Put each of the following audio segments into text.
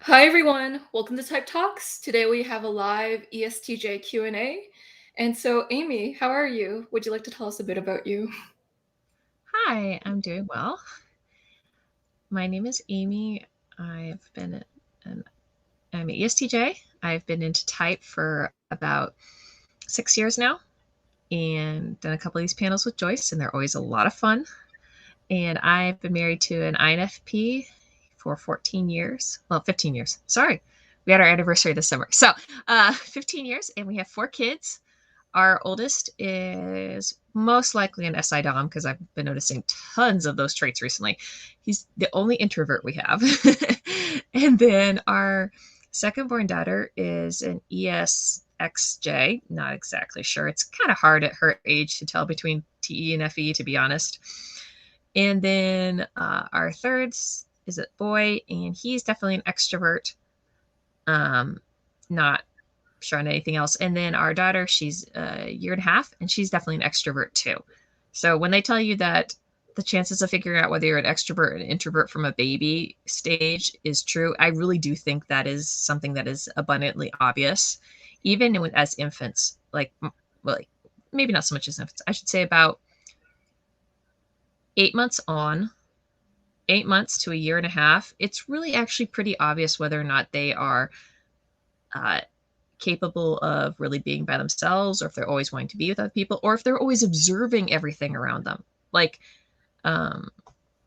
Hi everyone, welcome to Type Talks. Today we have a live ESTJ Q&A. And so Amy, how are you? Would you like to tell us a bit about you? Hi, I'm doing well. My name is Amy. An I'm an ESTJ. I've been into type for about 6 years now and done a couple of these panels with Joyce, and they're always a lot of fun. And I've been married to an INFP for 14 years. Well, 15 years. Sorry. We had our anniversary this summer. So, 15 years, and we have 4 kids. Our oldest is most likely an SI Dom because I've been noticing tons of those traits recently. He's the only introvert we have. And then our second born daughter is an ESXJ. Not exactly sure. It's kind of hard at her age to tell between TE and FE, to be honest. And then our third is a boy, and he's definitely an extrovert. Not sure on anything else. And then our daughter, she's a year and a half, and she's definitely an extrovert too. So when they tell you that the chances of figuring out whether you're an extrovert or an introvert from a baby stage is true, I really do think that is something that is abundantly obvious, even as infants. Well, maybe not so much as infants. I should say about 8 months on, 8 months to a year and a half. It's really actually pretty obvious whether or not they are uh, capable of really being by themselves, or if they're always wanting to be with other people, or if they're always observing everything around them. Like um,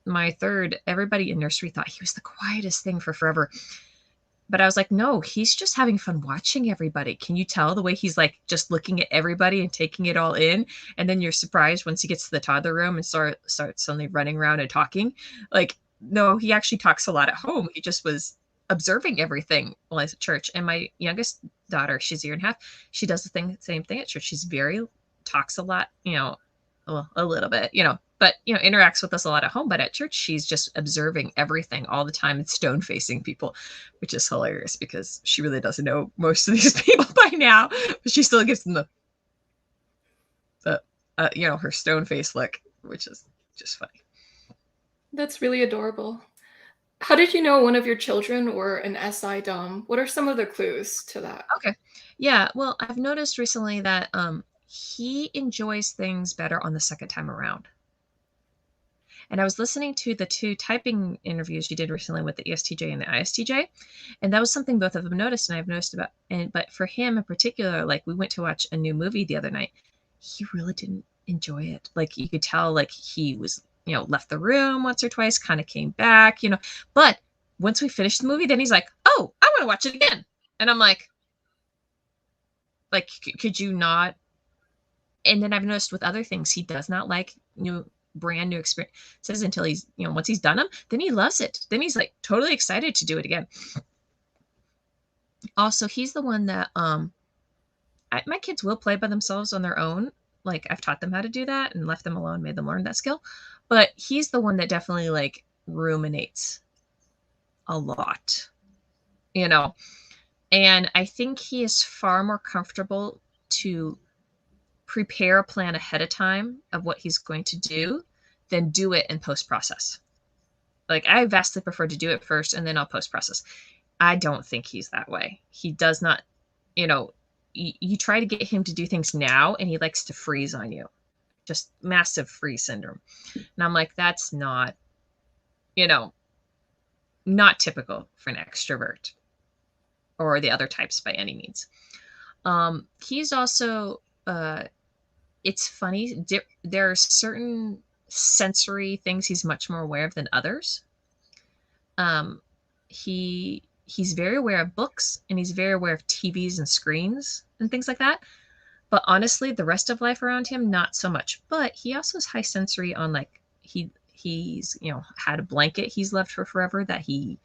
my third, everybody in nursery thought he was the quietest thing for forever. But I was like, no, he's just having fun watching everybody. Can you tell the way he's like just looking at everybody and taking it all in? And then you're surprised once he gets to the toddler room and starts suddenly running around and talking. Like, no, he actually talks a lot at home. He just was observing everything while he's at church. And my youngest daughter, she's a year and a half, she does the same thing at church. She's talks a lot, well, a little bit, but interacts with us a lot at home. But at church, she's just observing everything all the time and stone facing people, which is hilarious because she really doesn't know most of these people by now, but she still gives them her stone face look, which is just funny. That's really adorable. How did you know one of your children were an SI Dom? What are some of the clues to that? Okay. Yeah. Well, I've noticed recently that he enjoys things better on the second time around. And I was listening to the two typing interviews you did recently with the ESTJ and the ISTJ, and that was something both of them noticed, and I've noticed about. And but for him in particular, like we went to watch a new movie the other night, he really didn't enjoy it. Like you could tell, like he was, left the room once or twice, kind of came back, But once we finished the movie, then he's like, "Oh, I want to watch it again," and I'm like, could you not? And then I've noticed with other things, he does not like brand new experiences until he's, once he's done them, then he loves it. Then he's like totally excited to do it again. Also, he's the one that my kids will play by themselves on their own. Like I've taught them how to do that and left them alone, made them learn that skill. But he's the one that definitely like ruminates a lot, you know. And I think he is far more comfortable to prepare a plan ahead of time of what he's going to do than do it in post process. Like I vastly prefer to do it first and then I'll post process. I don't think he's that way. He does not, you try to get him to do things now and he likes to freeze on you. Just massive freeze syndrome. And I'm like, that's not, you know, not typical for an extrovert or the other types by any means. He's also, it's funny, there are certain sensory things he's much more aware of than others. He's very aware of books and he's very aware of TVs and screens and things like that. But honestly, the rest of life around him, not so much. But he also has high sensory on like he's had a blanket he's loved for forever that he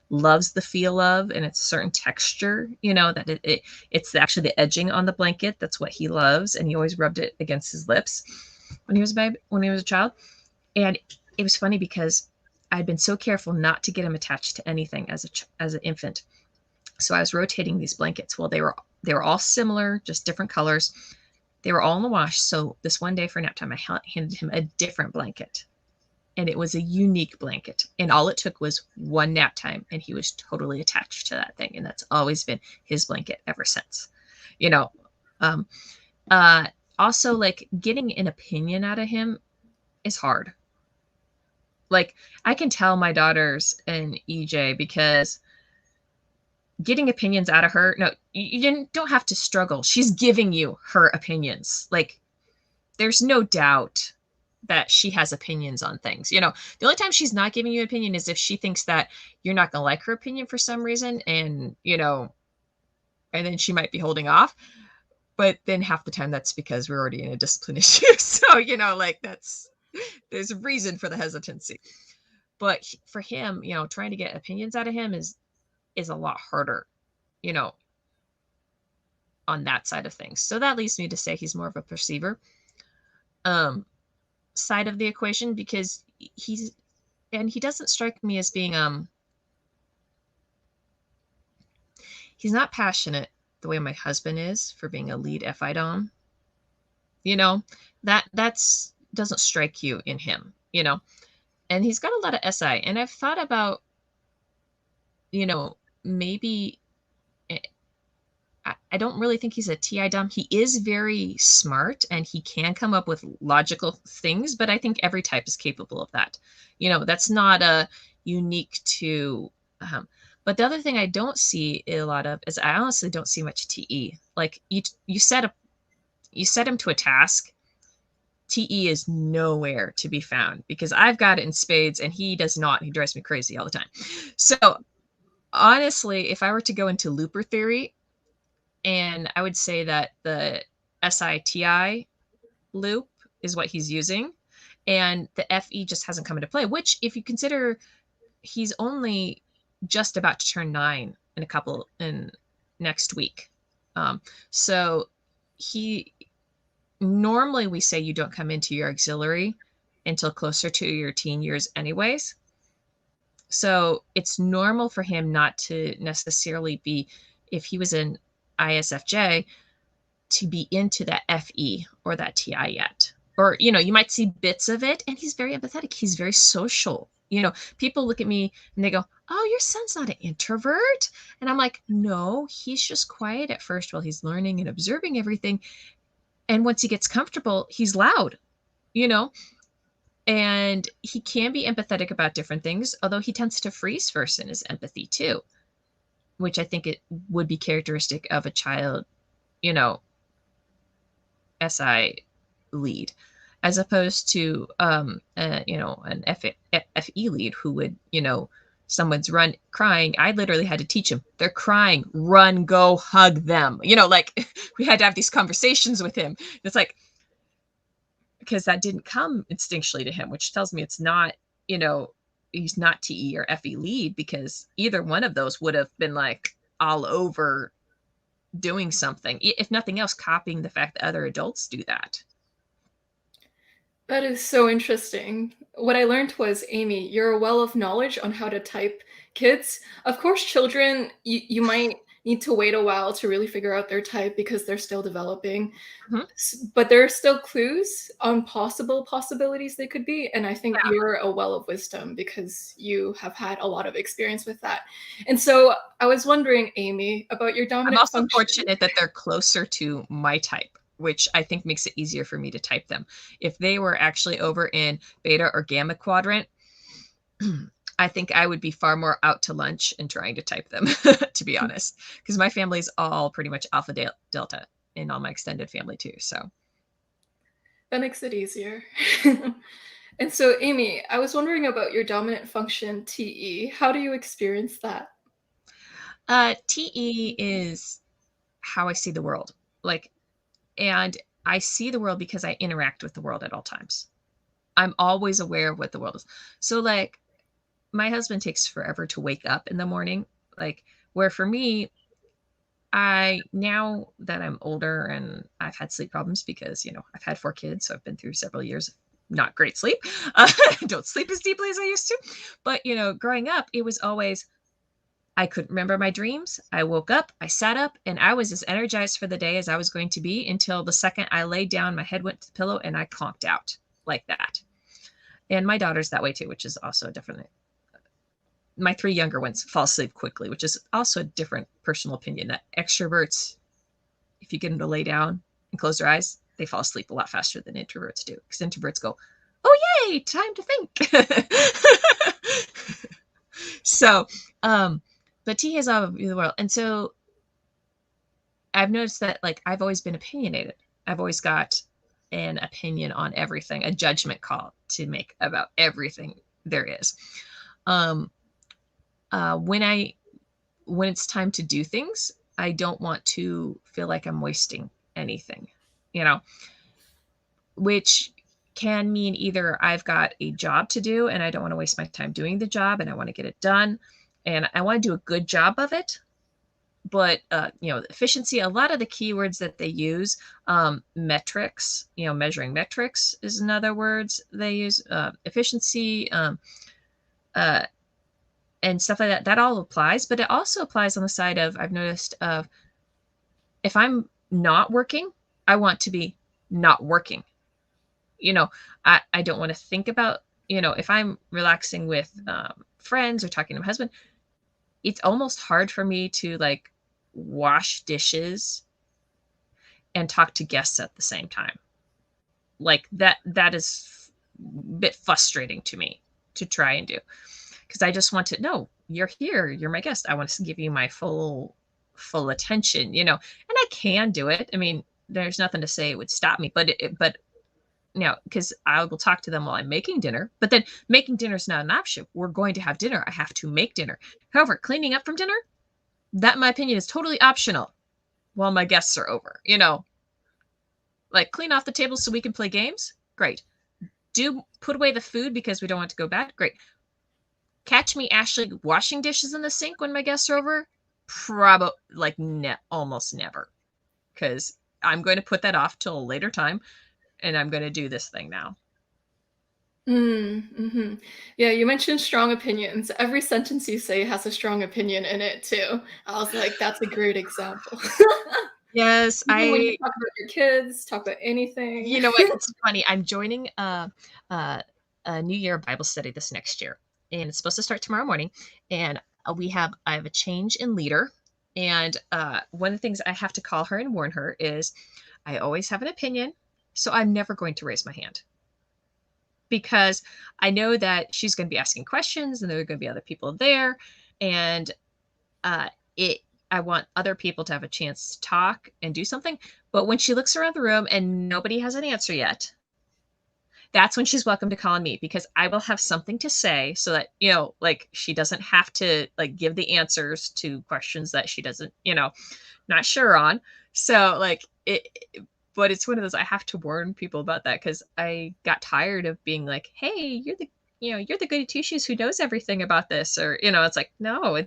loves the feel of, and it's a certain texture, that it's actually the edging on the blanket that's what he loves, and he always rubbed it against his lips when he was a child. And it was funny because I'd been so careful not to get him attached to anything as an infant. So I was rotating these blankets. Well, they were all similar, just different colors. They were all in the wash. So this one day for nap time, I handed him a different blanket. and it was a unique blanket. And all it took was one nap time, and he was totally attached to that thing. And that's always been his blanket ever since. You know, um, also, like, getting an opinion out of him is hard. Like, I can tell my daughter's an EJ because getting opinions out of her, no, you don't have to struggle. She's giving you her opinions. Like, there's no doubt that she has opinions on things. The only time she's not giving you an opinion is if she thinks that you're not going to like her opinion for some reason, and and then she might be holding off. But then half the time that's because we're already in a discipline issue. So, like, there's a reason for the hesitancy. But for him, trying to get opinions out of him is a lot harder, on that side of things. So that leads me to say he's more of a perceiver side of the equation, because he doesn't strike me as being he's not passionate the way my husband is for being a lead FI dom. That's doesn't strike you in him, and he's got a lot of SI. And I've thought about, maybe I don't really think he's a TI dom. He is very smart and he can come up with logical things, but I think every type is capable of that. That's not unique to but the other thing I don't see a lot of is I honestly don't see much TE. Like, you set him to a task. TE is nowhere to be found, because I've got it in spades and he does not. He drives me crazy all the time. So honestly, if I were to go into looper theory, and I would say that the SITI loop is what he's using, and the FE just hasn't come into play, which, if you consider he's only just about to turn 9 in next week. So normally we say you don't come into your auxiliary until closer to your teen years anyways. So it's normal for him not to necessarily be, if he was an ISFJ, to be into that FE or that TI yet. Or, you might see bits of it, and he's very empathetic. He's very social. People look at me and they go, "Oh, your son's not an introvert." And I'm like, "No, he's just quiet at first while he's learning and observing everything. And once he gets comfortable, he's loud, and he can be empathetic about different things, although he tends to freeze first in his empathy too, which I think it would be characteristic of a child, SI lead, as opposed to, an FE lead who would, someone's crying. I literally had to teach him, they're crying, run, go hug them. Like, we had to have these conversations with him. It's like, because that didn't come instinctually to him, which tells me it's not, he's not TE or FE lead, because either one of those would have been like all over doing something, if nothing else, copying the fact that other adults do that. That is so interesting. What I learned was, Amy, you're a well of knowledge on how to type kids. Of course, children, you might need to wait a while to really figure out their type because they're still developing. Mhm. But there are still clues on possibilities they could be. And I think you're a well of wisdom because you have had a lot of experience with that. And so I was wondering, Amy, about your dominant I'm also function. fortunate that they're closer to my type, which I think makes it easier for me to type them. If they were actually over in beta or gamma quadrant, I think I would be far more out to lunch and trying to type them, to be honest, because my family's all pretty much alpha delta, and all my extended family too. So That makes it easier. And so, Amy, I was wondering about your dominant function, TE. How do you experience that? TE is how I see the world. Like, and I see the world because I interact with the world at all times. I'm always aware of what the world is. So, like, my husband takes forever to wake up in the morning. Like, where for me, now that I'm older and I've had sleep problems because, I've had 4 kids, so I've been through several years of not great sleep. I don't sleep as deeply as I used to. But, growing up, it was always, I couldn't remember my dreams. I woke up, I sat up, and I was as energized for the day as I was going to be until the second I laid down, my head went to the pillow, and I conked out like that. And my daughter's that way too, which is also a different. My 3 younger ones fall asleep quickly, which is also a different personal opinion, that extroverts, if you get them to lay down and close their eyes, they fall asleep a lot faster than introverts do, because introverts go, oh yay, time to think. So but T has all of the world. And so I've noticed that, like, I've always been opinionated. I've always got an opinion on everything, a judgment call to make about everything there is. When it's time to do things, I don't want to feel like I'm wasting anything, which can mean either I've got a job to do and I don't want to waste my time doing the job and I want to get it done and I want to do a good job of it. But, efficiency, a lot of the keywords that they use, metrics, measuring metrics is another words they use, efficiency, and stuff like that. That all applies, but it also applies on the side of, I've noticed, of if I'm not working, I want to be not working. I don't want to think about, if I'm relaxing with friends or talking to my husband, it's almost hard for me to like wash dishes and talk to guests at the same time. Like that is a bit frustrating to me to try and do, because I just want to know you're here, you're my guest. I want to give you my full attention, and I can do it. I mean, there's nothing to say it would stop me, but because I will talk to them while I'm making dinner, but then making dinner is not an option. We're going to have dinner. I have to make dinner. However, cleaning up from dinner, that in my opinion is totally optional while my guests are over, like clean off the table so we can play games. Great. Do put away the food because we don't want to go bad. Great. Catch me actually washing dishes in the sink when my guests are over. Probably like almost never, because I'm going to put that off till a later time. And I'm going to do this thing now. Mm-hmm. Yeah, you mentioned strong opinions. Every sentence you say has a strong opinion in it too. I was like, that's a great example. Yes, Even when you talk about your kids, talk about anything. You know what? It's funny. I'm joining a New Year Bible study this next year, and it's supposed to start tomorrow morning. And I have a change in leader, and one of the things I have to call her and warn her is, I always have an opinion, so I'm never going to raise my hand, because I know that she's going to be asking questions, and there are going to be other people there, and I want other people to have a chance to talk and do something. But when she looks around the room and nobody has an answer yet, that's when she's welcome to call on me, because I will have something to say, so that, like, she doesn't have to like give the answers to questions that she doesn't, not sure on. So like but it's one of those, I have to warn people about that, because I got tired of being like, hey, you're the goody two shoes who knows everything about this, or, it's like, no,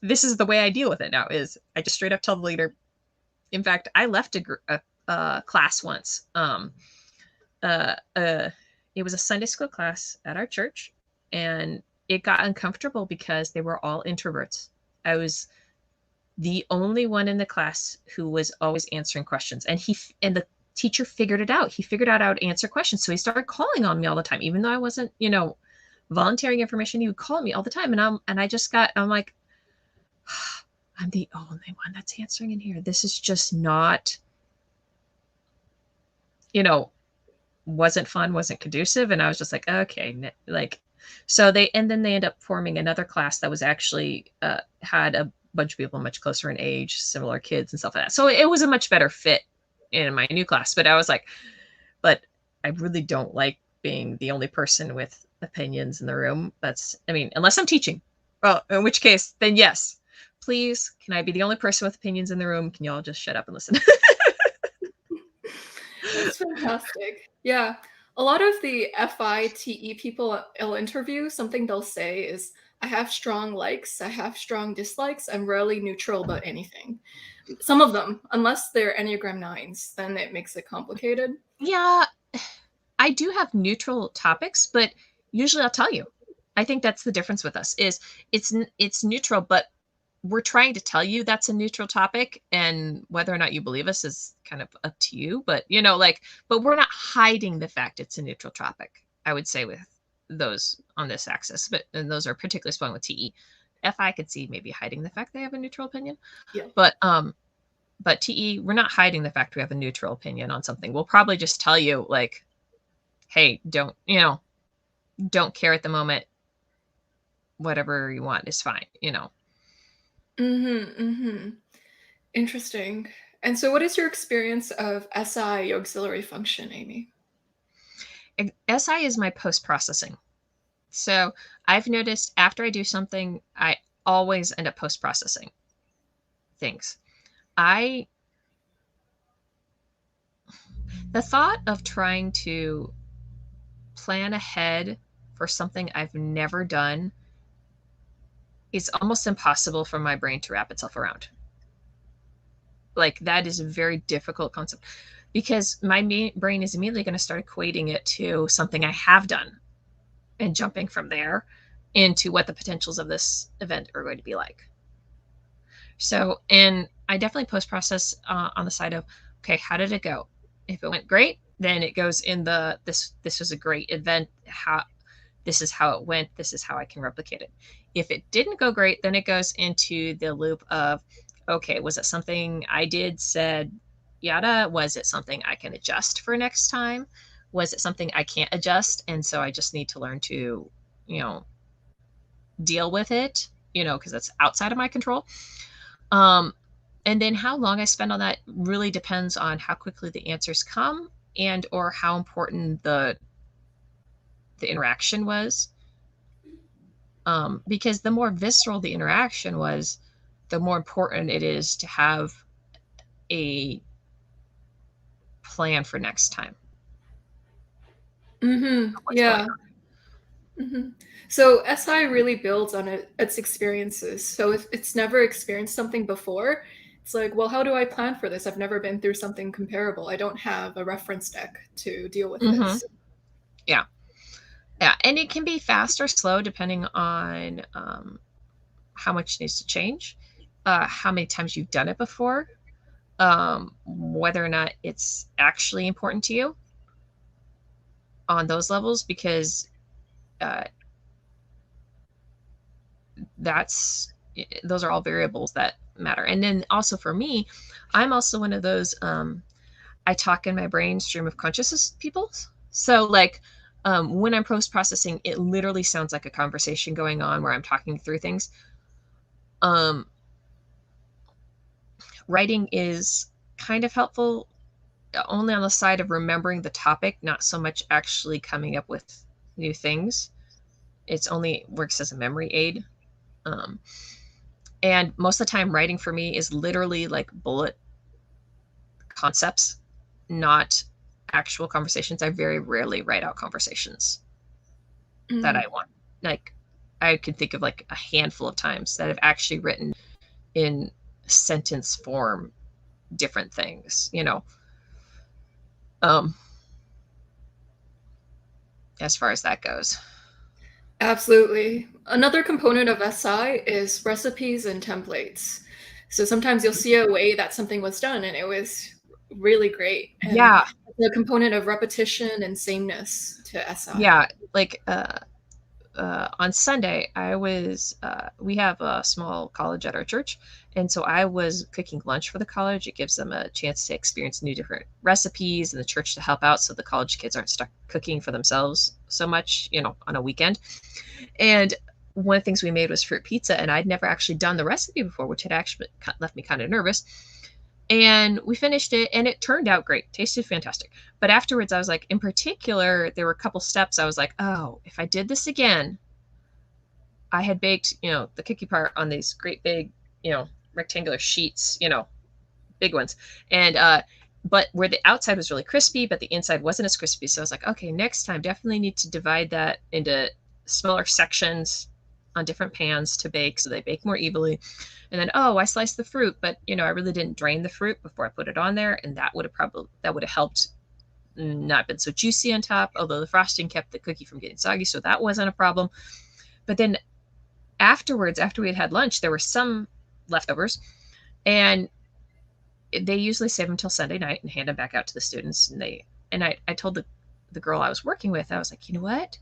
this is the way I deal with it now, is I just straight up tell the leader. In fact, I left a class once. It was a Sunday school class at our church, and it got uncomfortable because they were all introverts. I was the only one in the class who was always answering questions, and the teacher figured it out. He figured out how to answer questions, so he started calling on me all the time, even though I wasn't, volunteering information. He would call me all the time, and I'm like, I'm the only one that's answering in here. This is just not, wasn't fun, wasn't conducive. And I was just like, okay, like, then they end up forming another class that was actually had a bunch of people much closer in age, similar kids and stuff like that. So it was a much better fit in my new class. But I was like, but I really don't like being the only person with opinions in the room. Unless I'm teaching. Well, in which case, then yes. Please, can I be the only person with opinions in the room? Can y'all just shut up and listen? That's fantastic. Yeah. A lot of the FITE people I'll interview, something they'll say is, I have strong likes, I have strong dislikes, I'm rarely neutral about anything. Some of them, unless they're Enneagram 9s, then it makes it complicated. Yeah, I do have neutral topics, but usually I'll tell you. I think that's the difference with us, is it's neutral, but we're trying to tell you that's a neutral topic, and whether or not you believe us is kind of up to you. But, but we're not hiding the fact it's a neutral topic. I would say, with those on this axis, and those are particularly strong with TE. FI could see maybe hiding the fact they have a neutral opinion, Yeah. but TE, we're not hiding the fact we have a neutral opinion on something. We'll probably just tell you, like, hey, don't care at the moment. Whatever you want is fine. Mm-hmm. Mm-hmm. Interesting. And so what is your experience of SI auxiliary function, Amy? SI is my post-processing. So I've noticed after I do something, I always end up post-processing things. The thought of trying to plan ahead for something I've never done is almost impossible for my brain to wrap itself around. Like, that is a very difficult concept because my brain is immediately going to start equating it to something I have done and jumping from there into what the potentials of this event are going to be like. So, and I definitely post process on the side of, okay, how did it go? If it went great, then it goes in this was a great event. This is how it went. This is how I can replicate it. If it didn't go great, then it goes into the loop of, okay, was it something I did, said, yada? Was it something I can adjust for next time? Was it something I can't adjust? And so I just need to learn to, deal with it, because that's outside of my control. And then how long I spend on that really depends on how quickly the answers come and or how important the interaction was. Because the more visceral the interaction was, the more important it is to have a plan for next time. Mm-hmm. What's going Yeah. on. Mm-hmm. So SI really builds on its experiences. So if it's never experienced something before, it's like, well, how do I plan for this? I've never been through something comparable. I don't have a reference deck to deal with Mm-hmm. this. Yeah. Yeah. And it can be fast or slow depending on how much needs to change, how many times you've done it before, whether or not it's actually important to you on those levels, because uh, those are all variables that matter. And then also for me, I'm also one of those I talk in my brain stream of consciousness people. So like when I'm post processing, it literally sounds like a conversation going on where I'm talking through things. um Writing is kind of helpful only on the side of remembering the topic, not so much actually coming up with new things. It's only works as a memory aid. um And most of the time, writing for me is literally like bullet concepts, not actual conversations. I very rarely write out conversations that Mm. I want. Like, I could think of like a handful of times that I've actually written in sentence form different things, um, as far as that goes. Absolutely. Another component of SI is recipes and templates. So sometimes you'll see a way that something was done and it was really great. And Yeah, the component of repetition and sameness to SI. yeah. Like, on Sunday, we have a small college at our church. And so I was cooking lunch for the college. It gives them a chance to experience new different recipes and the church to help out so the college kids aren't stuck cooking for themselves so much, on a weekend. And one of the things we made was fruit pizza. And I'd never actually done the recipe before, which had actually left me kind of nervous. And we finished it and it turned out great, tasted fantastic. But afterwards I was like, in particular, there were a couple steps I was like, oh, if I did this again. I had baked, the cookie part on these great big, rectangular sheets, big ones. And but where the outside was really crispy, but the inside wasn't as crispy. So I was like, okay, next time definitely need to divide that into smaller sections on different pans to bake so they bake more evenly. And then, oh, I sliced the fruit, but I really didn't drain the fruit before I put it on there, and that would have helped not been so juicy on top, although the frosting kept the cookie from getting soggy, so that wasn't a problem. But then afterwards, after we had lunch, there were some leftovers, and they usually save them till Sunday night and hand them back out to the students. And I told the girl I was working with, I was like, you know what?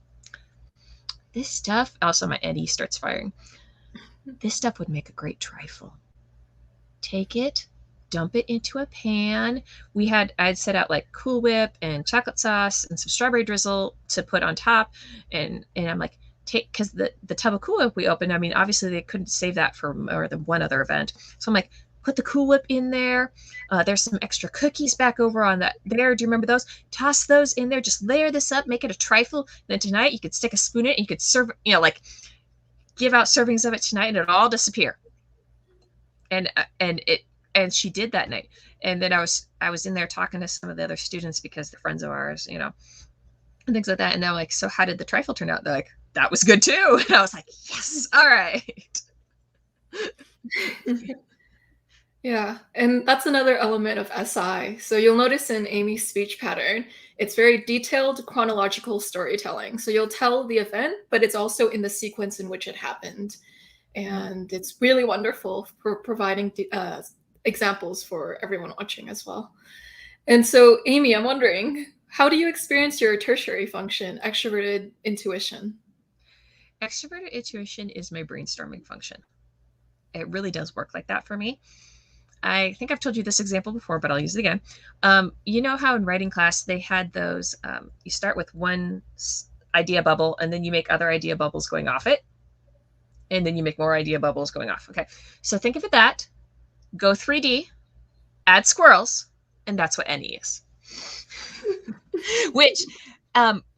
This stuff, also my Eddie starts firing. This stuff would make a great trifle. Take it, dump it into a pan. I'd set out like Cool Whip and chocolate sauce and some strawberry drizzle to put on top. And I'm like, because the tub of Cool Whip we opened, I mean, obviously they couldn't save that for more than one other event. So I'm like, put the Cool Whip in there. There's some extra cookies back over on that there. Do you remember those? Toss those in there. Just layer this up, make it a trifle. Then tonight you could stick a spoon in it. You could serve, like give out servings of it tonight, and it'll all disappear. And she did that night. And then I was in there talking to some of the other students because they're friends of ours, and things like that. And they're like, so how did the trifle turn out? They're like, that was good too. And I was like, yes, all right. Yeah, and that's another element of SI. So you'll notice in Amy's speech pattern, it's very detailed chronological storytelling. So you'll tell the event, but it's also in the sequence in which it happened. And it's really wonderful for providing examples for everyone watching as well. And so, Amy, I'm wondering, how do you experience your tertiary function, extroverted intuition? Extroverted intuition is my brainstorming function. It really does work like that for me. I think I've told you this example before, but I'll use it again. You know how in writing class they had those, you start with one idea bubble and then you make other idea bubbles going off it. And then you make more idea bubbles going off. Okay. So think of it that, go 3D, add squirrels, and that's what NE is. Which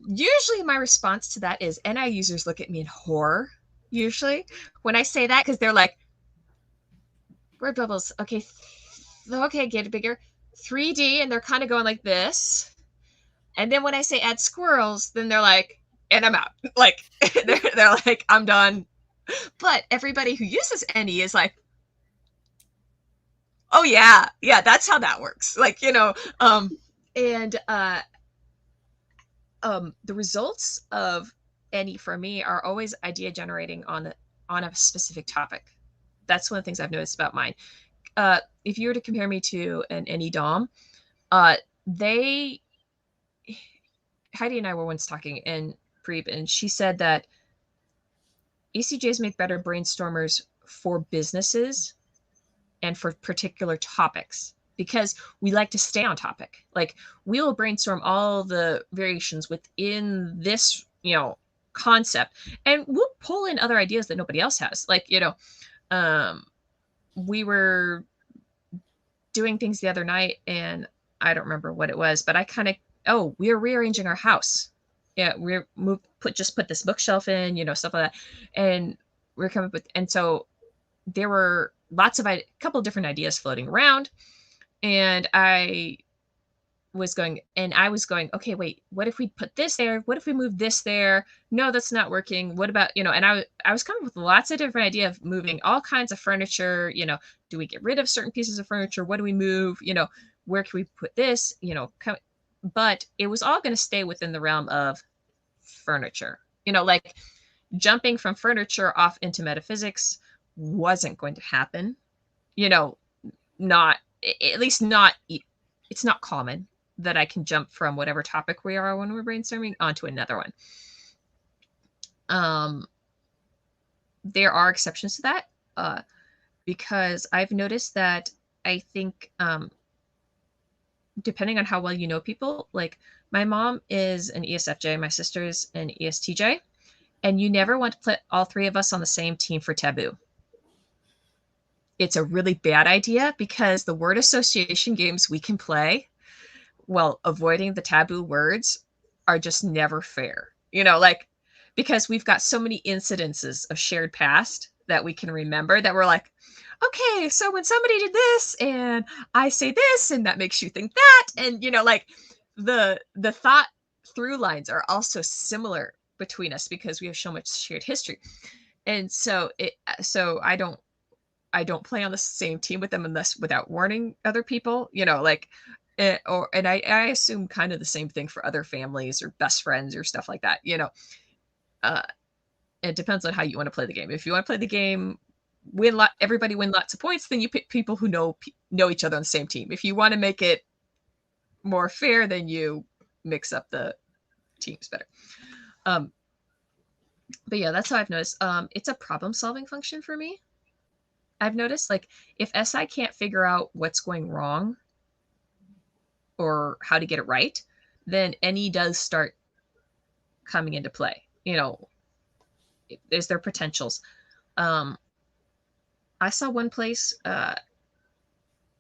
usually my response to that is NI users look at me in horror, usually, when I say that, because they're like, word bubbles, okay, get it bigger. 3D, and they're kind of going like this. And then when I say add squirrels, then they're like, and I'm out. Like, they're like, I'm done. But everybody who uses NE is like, oh yeah, that's how that works. Like, and the results of NE for me are always idea generating on a specific topic. That's one of the things I've noticed about mine. If you were to compare me to an NE Dom, Heidi and I were once talking in Preep, and she said that ECJs make better brainstormers for businesses and for particular topics because we like to stay on topic. Like, we'll brainstorm all the variations within this, concept, and we'll pull in other ideas that nobody else has. Like, we were doing things the other night, and I don't remember what it was, but I kind of, we were rearranging our house. Yeah, put this bookshelf in, stuff like that, and we're coming up with, and so there were a couple of different ideas floating around, and I was going, okay, wait, what if we put this there? What if we move this there? No, that's not working. What about, and I was coming up with lots of different ideas of moving all kinds of furniture. Do we get rid of certain pieces of furniture? What do we move? Where can we put this? But it was all going to stay within the realm of furniture. Like, jumping from furniture off into metaphysics wasn't going to happen. Not, at least not, it's not common that I can jump from whatever topic we are when we're brainstorming onto another one. There are exceptions to that, because I've noticed that I think, depending on how well you know people, like my mom is an ESFJ, my sister's an ESTJ, and you never want to put all three of us on the same team for taboo. It's a really bad idea because the word association games we can play while avoiding the taboo words are just never fair. Because we've got so many incidences of shared past that we can remember that we're like, okay, so when somebody did this and I say this and that makes you think that, and like the thought through lines are also similar between us because we have so much shared history. And so I don't play on the same team with them unless without warning other people, and I assume kind of the same thing for other families or best friends or stuff like that. It depends on how you want to play the game. If you want to play the game, everybody win lots of points, then you pick people who know each other on the same team. If you want to make it more fair, then you mix up the teams better. But yeah, that's how I've noticed. It's a problem-solving function for me. I've noticed, like, if SI can't figure out what's going wrong or how to get it right, then NE does start coming into play. You know, is there potentials? I saw one place,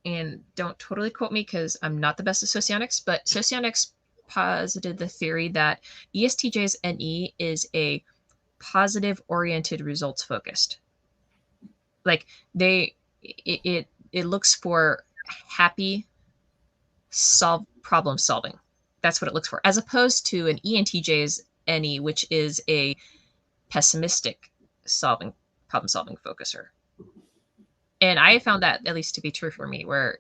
and don't totally quote me because I'm not the best at socionics, but socionics posited the theory that ESTJ's NE is a positive oriented results focused. Like it looks for happy problem solving. That's what it looks for, as opposed to an ENTJ's NE, which is a pessimistic problem solving focuser. And I found that at least to be true for me, where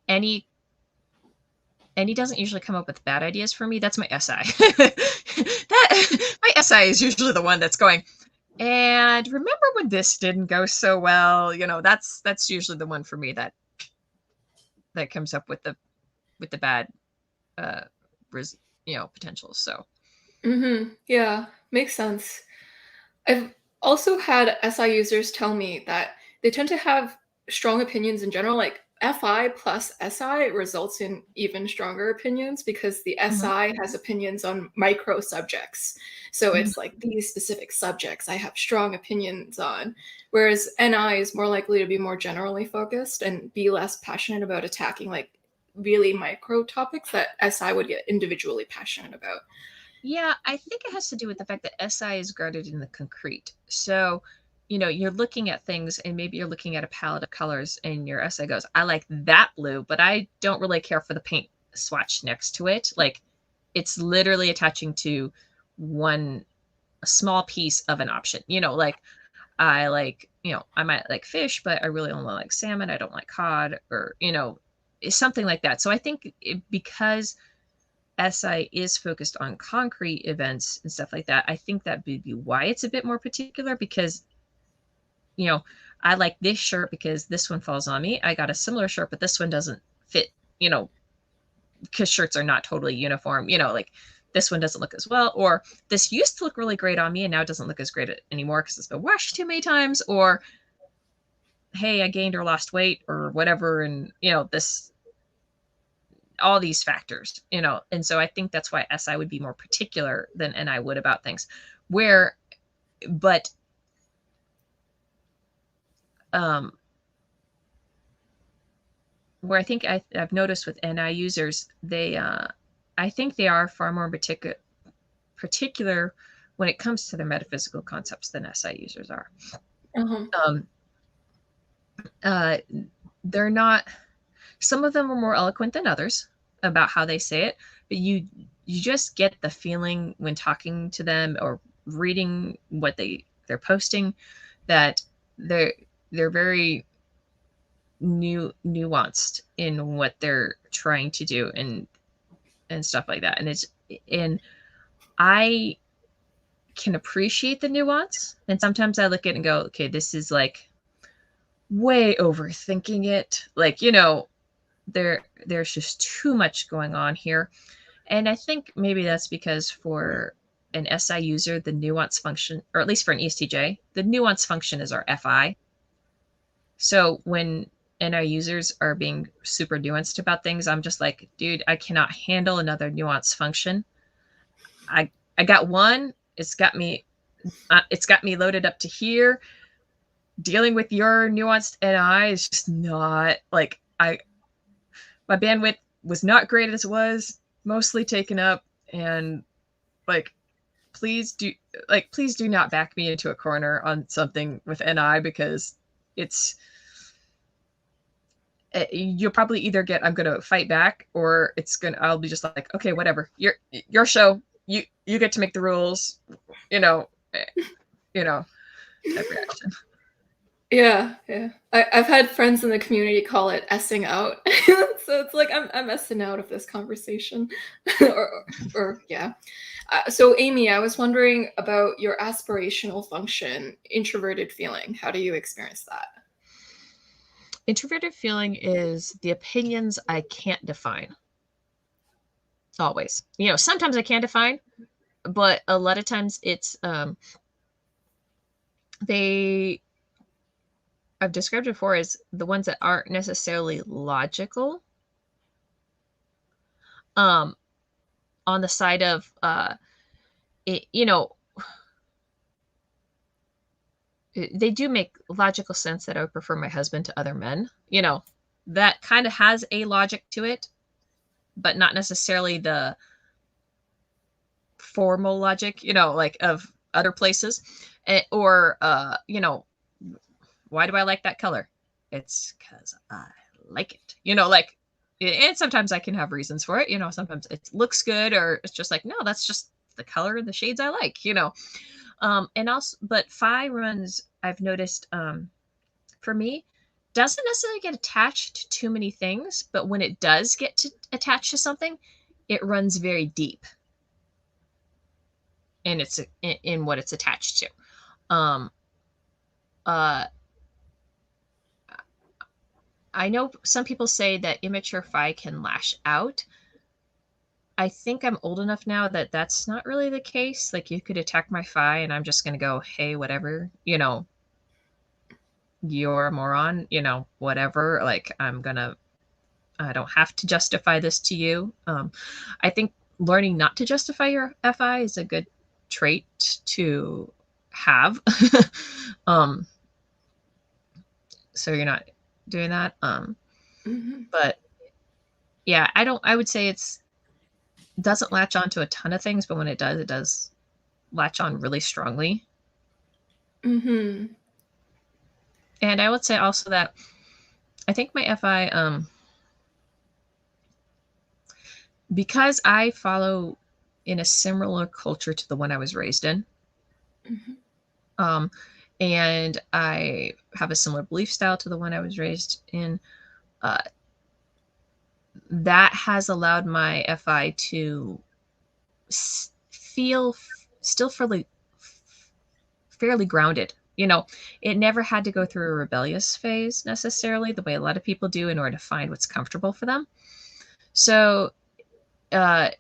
NE doesn't usually come up with bad ideas for me. That's my SI. My SI is usually the one that's going, and remember when this didn't go so well? You know, that's usually the one for me that comes up with the bad potentials. So Yeah, makes sense. I've also had SI users tell me that they tend to have strong opinions in general. Like FI plus SI results in even stronger opinions because the mhm, SI has opinions on micro subjects. So mhm. it's like these specific subjects I have strong opinions on. Whereas NI is more likely to be more generally focused and be less passionate about attacking like really micro topics that SI would get individually passionate about. Yeah, I think it has to do with the fact that SI is grounded in the concrete. So, you're looking at things and maybe you're looking at a palette of colors and your SI goes, I like that blue, but I don't really care for the paint swatch next to it. Like, it's literally attaching to a small piece of an option. Like I might like fish, but I really only like salmon. I don't like cod, or, something like that. So I think because SI is focused on concrete events and stuff like that, I think that would be why it's a bit more particular, because, you know, I like this shirt because this one falls on me. I got a similar shirt, but this one doesn't fit, because shirts are not totally uniform, like this one doesn't look as well, or this used to look really great on me and now it doesn't look as great anymore because it's been washed too many times, or hey, I gained or lost weight or whatever, and all these factors, and so I think that's why SI would be more particular than NI would about things. Where, but um, where I think I've noticed with NI users, I think they are far more particular when it comes to their metaphysical concepts than SI users are. Uh-huh. Um, uh, they're not. Some of them are more eloquent than others about how they say it, but you just get the feeling when talking to them or reading what they're posting, that they're very nuanced in what they're trying to do, and stuff like that. And I can appreciate the nuance, and sometimes I look at it and go, okay, this is like way overthinking it, like, there's just too much going on here. And I think maybe that's because for an SI user, the nuance function, or at least for an ESTJ, the nuance function is our FI. So when NI users are being super nuanced about things, I'm just like, dude, I cannot handle another nuance function. I got one. It's got me loaded up to here. Dealing with your nuanced NI is just not like my bandwidth was not great as it was, mostly taken up, and like please do not back me into a corner on something with NI, because it's you'll probably either get I'm gonna fight back, or I'll be just like, okay, whatever, your show, you get to make the rules, you know eh, type reaction. Yeah, yeah. I've had friends in the community call it "essing out," so it's like I'm essing out of this conversation, or yeah. So Amy, I was wondering about your aspirational function, introverted feeling. How do you experience that? Introverted feeling is the opinions I can't define. always. Sometimes I can define, but a lot of times it's they I've described before as the ones that aren't necessarily logical. On the side of it, they do make logical sense that I would prefer my husband to other men. That kind of has a logic to it, but not necessarily the formal logic, like of other places. Or, why do I like that color? It's because I like it, like, and sometimes I can have reasons for it. Sometimes it looks good, or it's just like, no, that's just the color and the shades I like. And also, but phi runs, I've noticed, for me, doesn't necessarily get attached to too many things, but when it does get to attach to something, it runs very deep, and it's in what it's attached to. Um, uh, I know some people say that immature phi can lash out. I think I'm old enough now that that's not really the case. Like, you could attack my phi, and I'm just gonna go, hey, whatever, you're a moron, whatever. Like, I don't have to justify this to you. I think learning not to justify your FI is a good trait to have. um, so you're not doing that. But yeah, I would say doesn't latch on to a ton of things, but when it does latch on really strongly. Mm-hmm. And I would say also that I think my FI, because I follow in a similar culture to the one I was raised in, and I have a similar belief style to the one I was raised in, that has allowed my FI to feel still fairly grounded. It never had to go through a rebellious phase necessarily, the way a lot of people do, in order to find what's comfortable for them. So I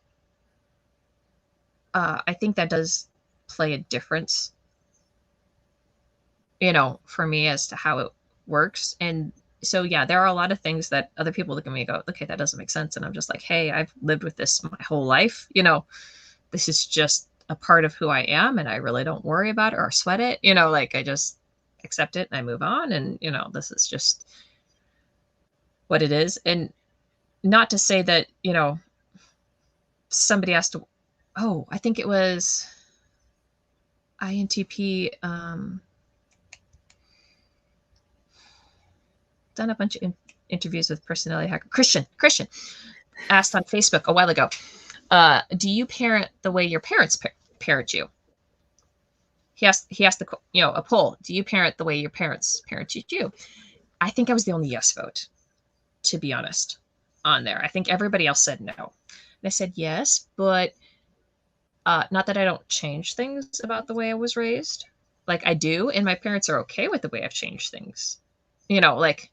think that does play a difference, for me, as to how it works. And so, yeah, there are a lot of things that other people look at me and go, okay, that doesn't make sense. And I'm just like, hey, I've lived with this my whole life. This is just a part of who I am, and I really don't worry about it or sweat it. Like, I just accept it and I move on. And, this is just what it is. And not to say that, somebody asked to, I think it was INTP, done a bunch of interviews with personality hacker Christian asked on Facebook a while ago, do you parent the way your parents parent you? He asked a poll, do you parent the way your parents parented you? I think I was the only yes vote, to be honest, on there. I think everybody else said no. And I said yes, but not that I don't change things about the way I was raised. Like, I do, and my parents are okay with the way I've changed things. Like,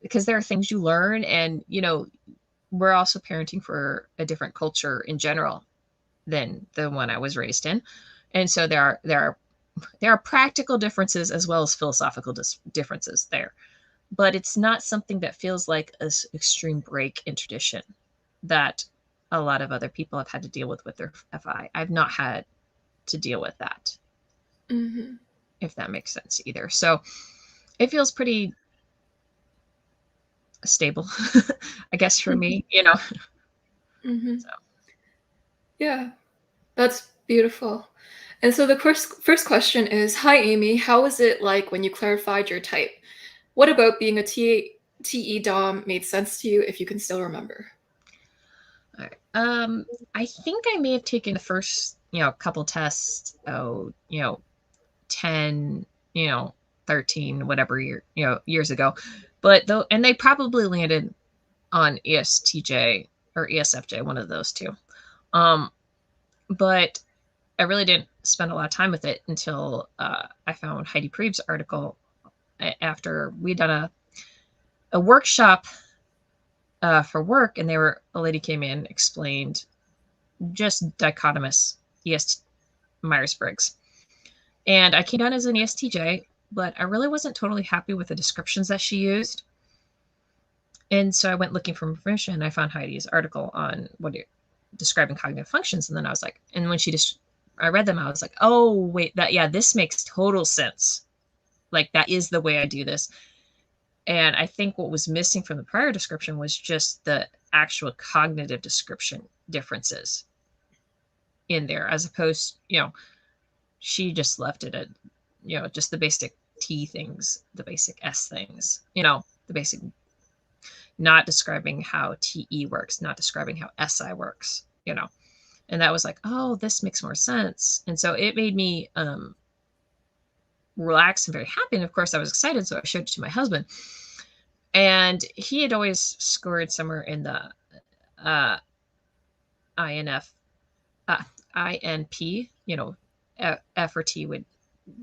because there are things you learn, and we're also parenting for a different culture in general than the one I was raised in, and so there are practical differences as well as philosophical differences there. But it's not something that feels like an extreme break in tradition that a lot of other people have had to deal with their FI. I've not had to deal with that, if that makes sense either. So it feels pretty stable, I guess, for me, So. Yeah, that's beautiful. And so the first question is, hi, Amy, how was it like when you clarified your type? What about being a TE Dom made sense to you, if you can still remember? All right. I think I may have taken the first, couple tests, 10, 13, whatever years ago. But though, and they probably landed on ESTJ or ESFJ, one of those two. But I really didn't spend a lot of time with it until I found Heidi Preeb's article after we'd done a workshop for work, and a lady came in, explained just dichotomous Myers-Briggs. And I came down as an ESTJ, but I really wasn't totally happy with the descriptions that she used. And so I went looking for information, and I found Heidi's article on describing cognitive functions. And then I was like, and when I read them, I was like, oh, wait, this makes total sense. Like, that is the way I do this. And I think what was missing from the prior description was just the actual cognitive description differences in there, as opposed, she just left it at, just the basic T things, the basic S things, the basic, not describing how TE works, not describing how SI works, and that was like, oh, this makes more sense. And so it made me relaxed and very happy. And of course I was excited. So I showed it to my husband, and he had always scored somewhere in the INP, F or T would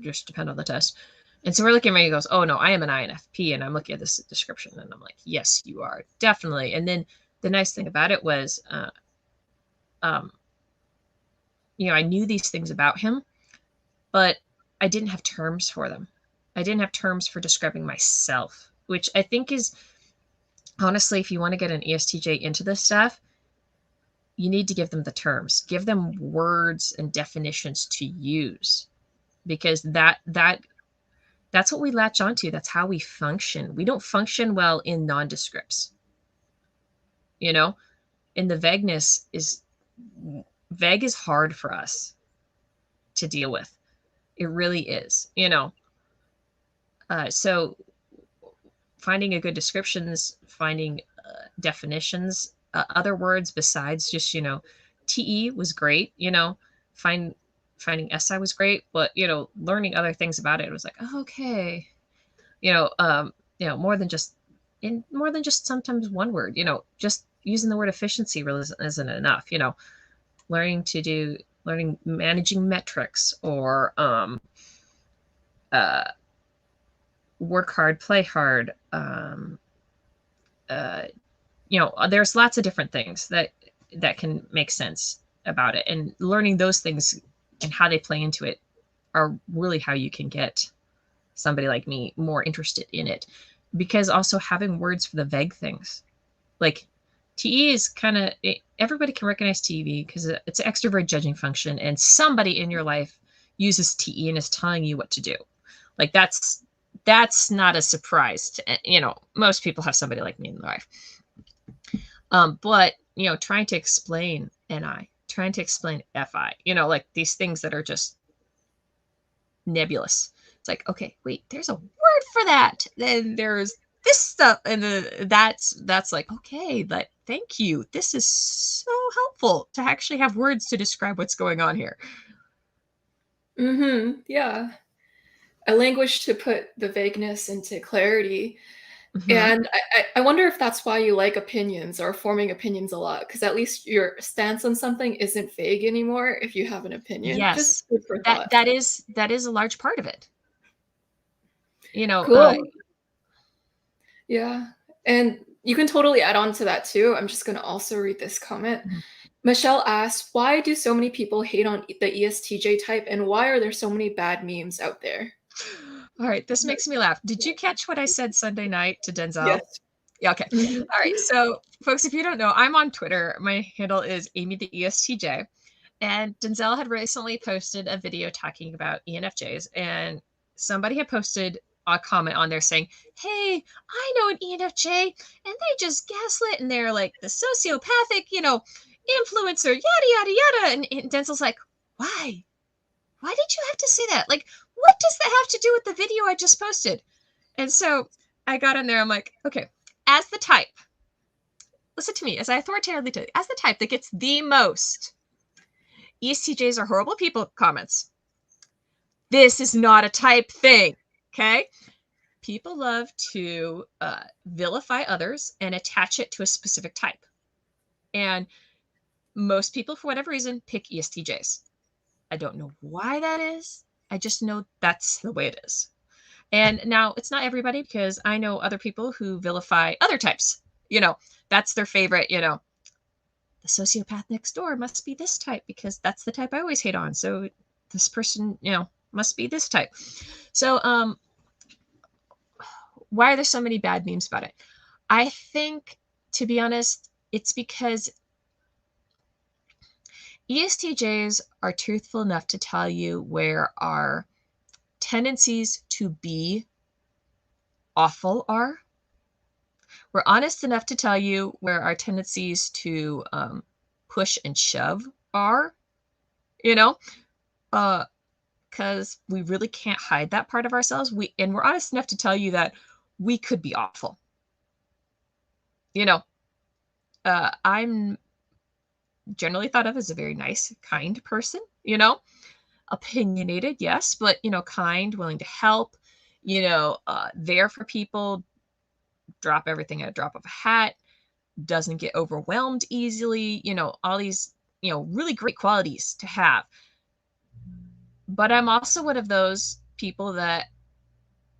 just depend on the test. And so we're looking at me, he goes, oh no, I am an INFP. And I'm looking at this description, and I'm like, yes, you are, definitely. And then the nice thing about it was, I knew these things about him, but I didn't have terms for them. I didn't have terms for describing myself, which I think is, honestly, if you want to get an ESTJ into this stuff, you need to give them the terms, give them words and definitions to use, because that's what we latch onto. That's how we function. We don't function well in nondescripts. And the vagueness vague is hard for us to deal with. It really is, so finding a good descriptions, finding definitions, other words besides just, TE was great, finding SI was great, but, learning other things about it was like, oh, okay. More than just sometimes one word, just using the word efficiency really isn't enough, learning managing metrics, or work hard, play hard. There's lots of different things that can make sense about it, and learning those things and how they play into it are really how you can get somebody like me more interested in it. Because also having words for the vague things, like TE is kind of, everybody can recognize TE because it's an extrovert judging function, and somebody in your life uses TE and is telling you what to do. Like, that's not a surprise to, most people have somebody like me in their life. But, trying to explain NI, trying to explain FI, like these things that are just nebulous. It's like, okay, wait, there's a word for that. Then there's this stuff. And that's like, okay, but thank you. This is so helpful to actually have words to describe what's going on here. Yeah. A language to put the vagueness into clarity. And I wonder if that's why you like opinions or forming opinions a lot, because at least your stance on something isn't vague anymore if you have an opinion. Yes, just food for thought. that is a large part of it. Cool. Yeah, and you can totally add on to that too. I'm just going to also read this comment. Michelle asks, why do so many people hate on the ESTJ type, and why are there so many bad memes out there? All right, this makes me laugh. Did you catch what I said Sunday night to Denzel? Yes. Yeah, okay. All right, so folks, if you don't know, I'm on Twitter. My handle is Amy the ESTJ. And Denzel had recently posted a video talking about ENFJs, and somebody had posted a comment on there saying, hey, I know an ENFJ, and they just gaslit, and they're like the sociopathic, influencer, yada, yada, yada. And Denzel's like, why? Why did you have to say that? Like, what does that have to do with the video I just posted? And so I got in there. I'm like, okay, as the type, listen to me, as I authoritatively tell you, as the type that gets the most ESTJs are horrible people comments, this is not a type thing, okay? People love to vilify others and attach it to a specific type. And most people, for whatever reason, pick ESTJs. I don't know why that is. I just know that's the way it is. And now it's not everybody, because I know other people who vilify other types, That's their favorite, the sociopath next door must be this type because that's the type I always hate on. So this person, must be this type. So, why are there so many bad memes about it? I think, to be honest, it's because ESTJs are truthful enough to tell you where our tendencies to be awful are. We're honest enough to tell you where our tendencies to push and shove are, you know, because we really can't hide that part of ourselves. We're honest enough to tell you that we could be awful. I'm generally thought of as a very nice, kind person, opinionated, yes, but, kind, willing to help, there for people, drop everything at a drop of a hat, doesn't get overwhelmed easily, all these, really great qualities to have. But I'm also one of those people that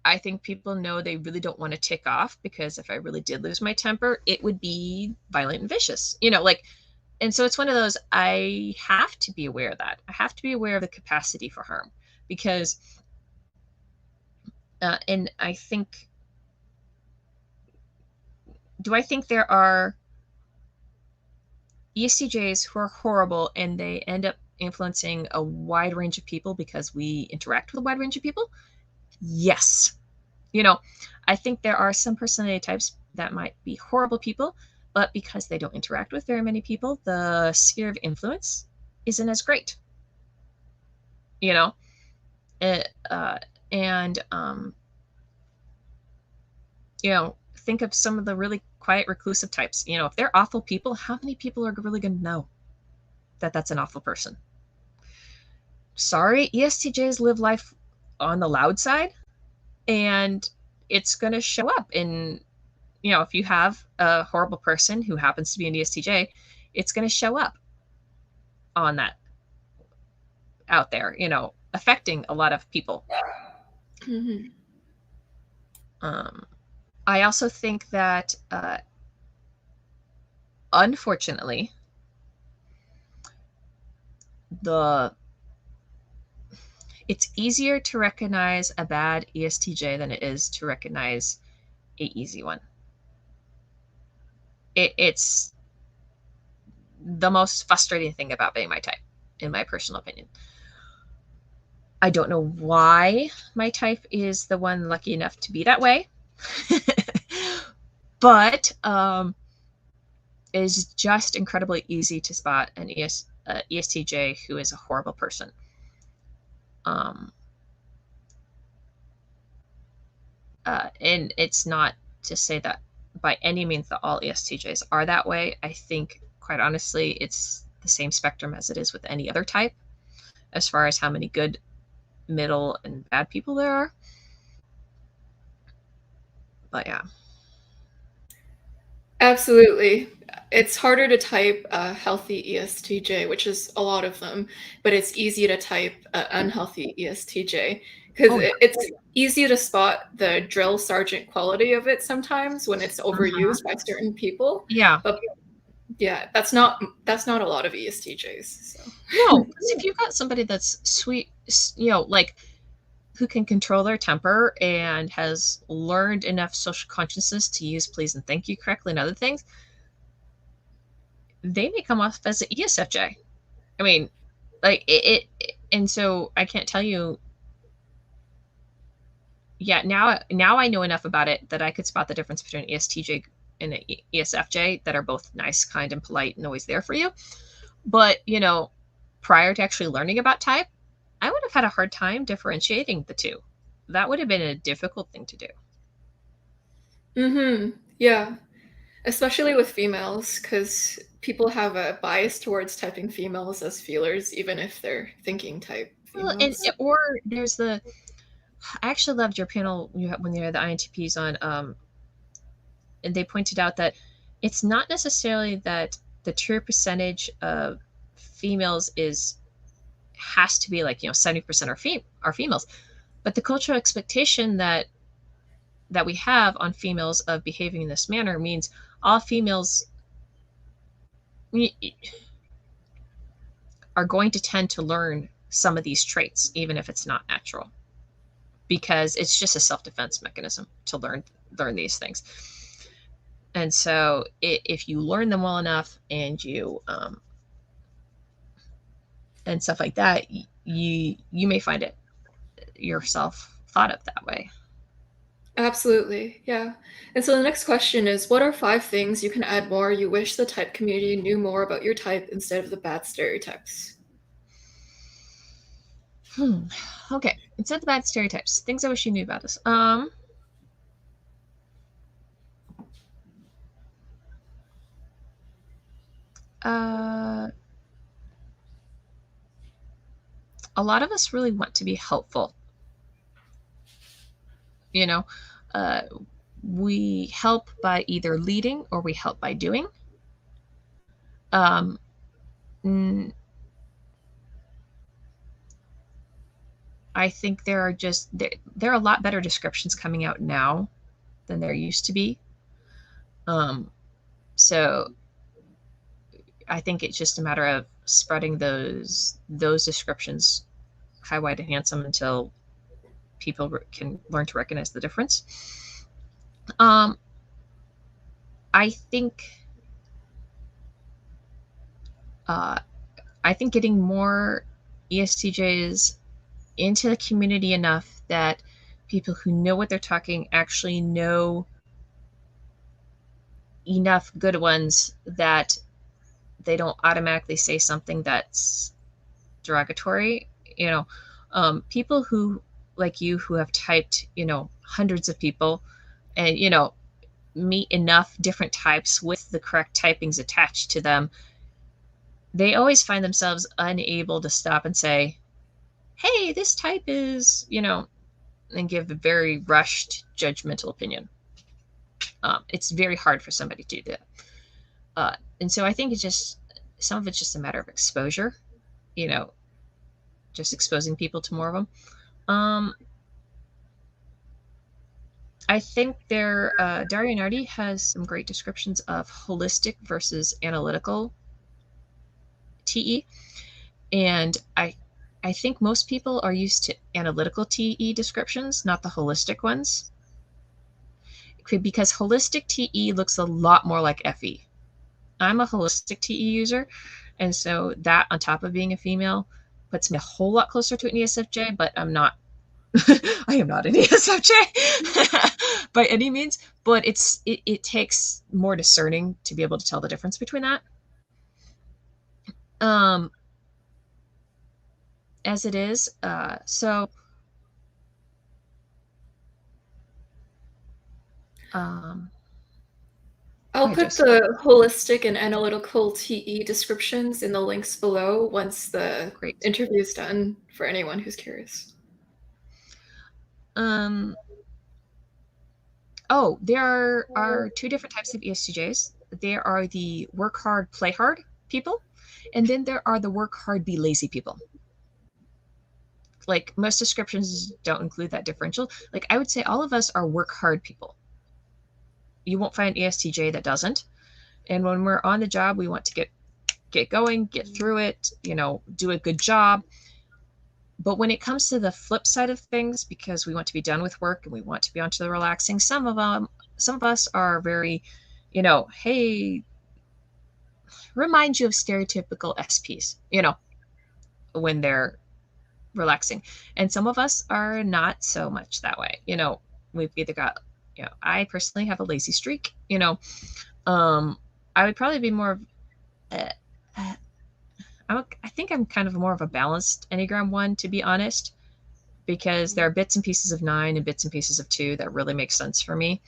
I think people know they really don't want to tick off, because if I really did lose my temper, it would be violent and vicious, and so it's one of those, I have to be aware of that. I have to be aware of the capacity for harm, because, and I think, do I think there are ESTJs who are horrible and they end up influencing a wide range of people because we interact with a wide range of people? Yes. I think there are some personality types that might be horrible people, but because they don't interact with very many people, the sphere of influence isn't as great. And think of some of the really quiet, reclusive types. If they're awful people, how many people are really going to know that that's an awful person? Sorry, ESTJs live life on the loud side, and it's going to show up in, if you have a horrible person who happens to be an ESTJ, it's going to show up on that out there, affecting a lot of people. Mm-hmm. I also think that, unfortunately, it's easier to recognize a bad ESTJ than it is to recognize a easy one. It's the most frustrating thing about being my type, in my personal opinion. I don't know why my type is the one lucky enough to be that way. But it is just incredibly easy to spot an ESTJ who is a horrible person. And it's not to say that by any means that all ESTJs are that way. I think, quite honestly, it's the same spectrum as it is with any other type, as far as how many good, middle, and bad people there are. But yeah. Absolutely. It's harder to type a healthy ESTJ, which is a lot of them, but it's easy to type an unhealthy ESTJ, because it's easy to spot the drill sergeant quality of it sometimes when it's overused by certain people. Yeah. But yeah, that's not a lot of ESTJs. So. No, because if you've got somebody that's sweet, like, who can control their temper and has learned enough social consciousness to use please and thank you correctly and other things, they may come off as an ESFJ. I mean, like it and so I can't tell you. Yeah, now I know enough about it that I could spot the difference between an ESTJ and an ESFJ that are both nice, kind, and polite and always there for you. But, prior to actually learning about type, I would have had a hard time differentiating the two. That would have been a difficult thing to do. Mm-hmm. Yeah. Especially with females, because people have a bias towards typing females as feelers, even if they're thinking type females. Well, or there's I actually loved your panel when you had the INTPs on, and they pointed out that it's not necessarily that the true percentage of females has to be like 70% are females, but the cultural expectation that we have on females of behaving in this manner means all females are going to tend to learn some of these traits, even if it's not natural, because it's just a self-defense mechanism to learn these things. And so if you learn them well enough and you and stuff like that, you may find it yourself thought of that way. Absolutely, yeah. And so the next question is, what are 5 things you can add more you wish the type community knew more about your type instead of the bad stereotypes? Okay, instead of the bad stereotypes, things I wish you knew about us. A lot of us really want to be helpful. You know, we help by either leading or we help by doing. Um, I think there are a lot better descriptions coming out now than there used to be. So I think it's just a matter of spreading those descriptions high, wide, and handsome until people can learn to recognize the difference. I think getting more ESTJs into the community enough that people who know what they're talking actually know enough good ones that they don't automatically say something that's derogatory. People who, like you, who have typed, hundreds of people and, meet enough different types with the correct typings attached to them, they always find themselves unable to stop and say, hey, this type is, and give a very rushed judgmental opinion. It's very hard for somebody to do that. And so I think some of it's just a matter of exposure, just exposing people to more of them. I think Daria Nardi has some great descriptions of holistic versus analytical TE. And I think most people are used to analytical TE descriptions, not the holistic ones. Because holistic TE looks a lot more like FE. I'm a holistic TE user, and so that, on top of being a female, puts me a whole lot closer to an ESFJ, but I'm not. I am not an ESFJ by any means, but it takes more discerning to be able to tell the difference between that. As it is, so I'll put Joyce. the holistic and analytical TE descriptions in the links below once the Great. interview is done for anyone who's curious. There are 2 different types of ESTJs. There are the work hard, play hard people, and then there are the work hard, be lazy people. Like, most descriptions don't include that differential. Like, I would say all of us are work hard people. You won't find an ESTJ that doesn't. And when we're on the job, we want to get going, get through it, do a good job. But when it comes to the flip side of things, because we want to be done with work and we want to be onto the relaxing, some of us are very, hey, remind you of stereotypical SPs, when they're relaxing. And some of us are not so much that way. We've either got, I personally have a lazy streak, I would probably be more of, I think I'm kind of more of a balanced Enneagram 1, to be honest, because there are bits and pieces of 9 and bits and pieces of 2 that really make sense for me.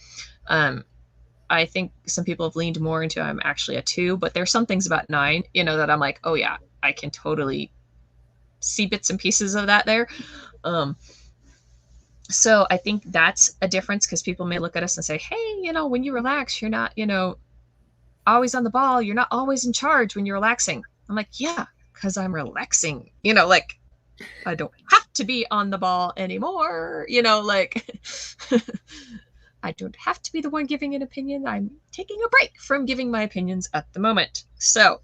I think some people have leaned more into I'm actually a 2, but there's some things about 9, that I'm like, oh yeah, I can totally see bits and pieces of that there. So I think that's a difference, because people may look at us and say, hey, when you relax, you're not, always on the ball. You're not always in charge when you're relaxing. I'm like, yeah, because I'm relaxing, like I don't have to be on the ball anymore, like I don't have to be the one giving an opinion. I'm taking a break from giving my opinions at the moment. So,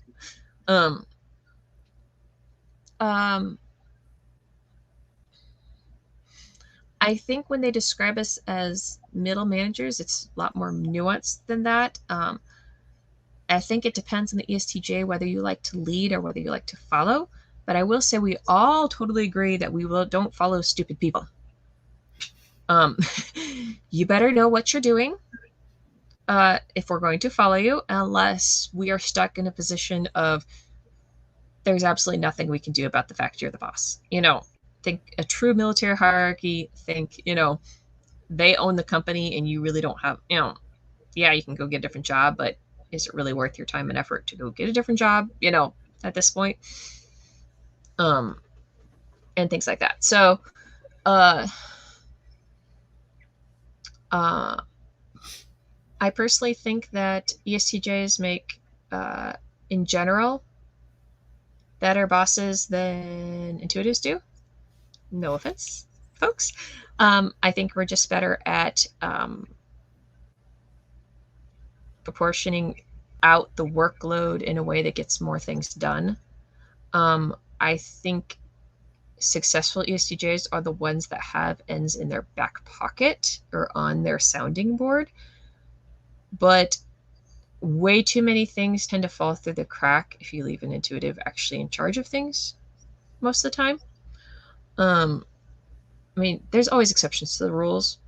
I think when they describe us as middle managers, it's a lot more nuanced than that. I think it depends on the ESTJ whether you like to lead or whether you like to follow. But I will say we all totally agree that don't follow stupid people. You better know what you're doing if we're going to follow you, unless we are stuck in a position of there's absolutely nothing we can do about the fact you're the boss. Think a true military hierarchy. Think, they own the company and you really don't have, yeah, you can go get a different job, but is it really worth your time and effort to go get a different job, at this point? And things like that. So, I personally think that ESTJs make, in general, better bosses than intuitives do. No offense, folks. I think we're just better at proportioning out the workload in a way that gets more things done. I think successful ESTJs are the ones that have ends in their back pocket or on their sounding board. But way too many things tend to fall through the crack if you leave an intuitive actually in charge of things most of the time. There's always exceptions to the rules.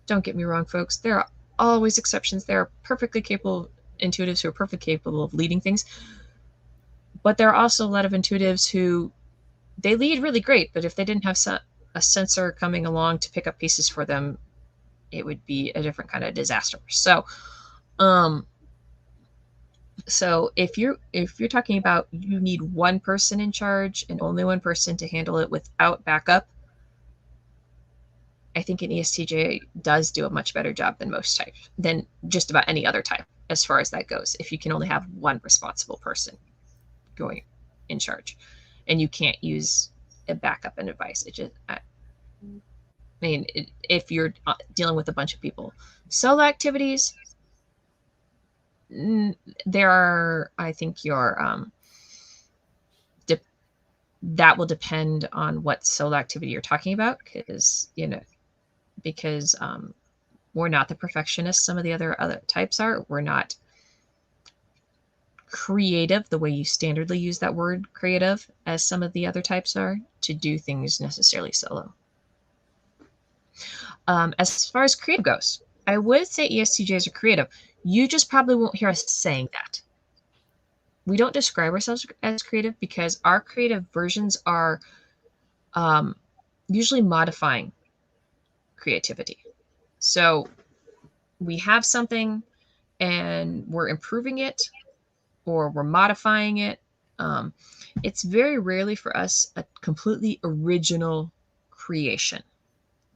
Don't get me wrong, folks. There are always exceptions. There are perfectly capable intuitives who are perfectly capable of leading things. But there are also a lot of intuitives who they lead really great, but if they didn't have a sensor coming along to pick up pieces for them, it would be a different kind of disaster. So if you're talking about you need one person in charge and only one person to handle it without backup, I think an ESTJ does do a much better job than most types, than just about any other type as far as that goes. If you can only have one responsible person going in charge and you can't use a backup and advice, if you're dealing with a bunch of people. Solo activities, there are, I think that will depend on what solo activity you're talking about, because we're not the perfectionists some of the other types are. We're not creative the way you standardly use that word creative as some of the other types are to do things necessarily solo. As far as creative goes, I would say ESTJs are creative. You just probably won't hear us saying that. We don't describe ourselves as creative because our creative versions are usually modifying creativity. So we have something and we're improving it or we're modifying it. It's very rarely for us a completely original creation.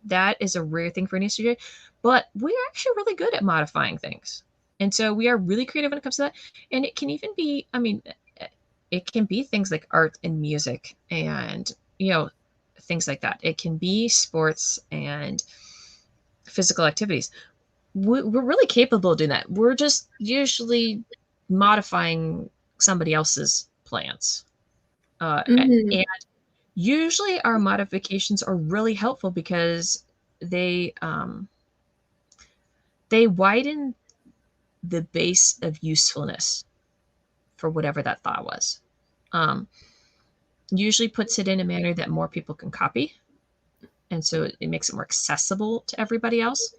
That is a rare thing for an ESTJ, but we're actually really good at modifying things. And so we are really creative when it comes to that. And it can even be, it can be things like art and music and, things like that. It can be sports and physical activities. We're really capable of doing that. We're just usually modifying somebody else's plans. And usually our modifications are really helpful because they widen the base of usefulness for whatever that thought was. Usually puts it in a manner that more people can copy. And so it makes it more accessible to everybody else.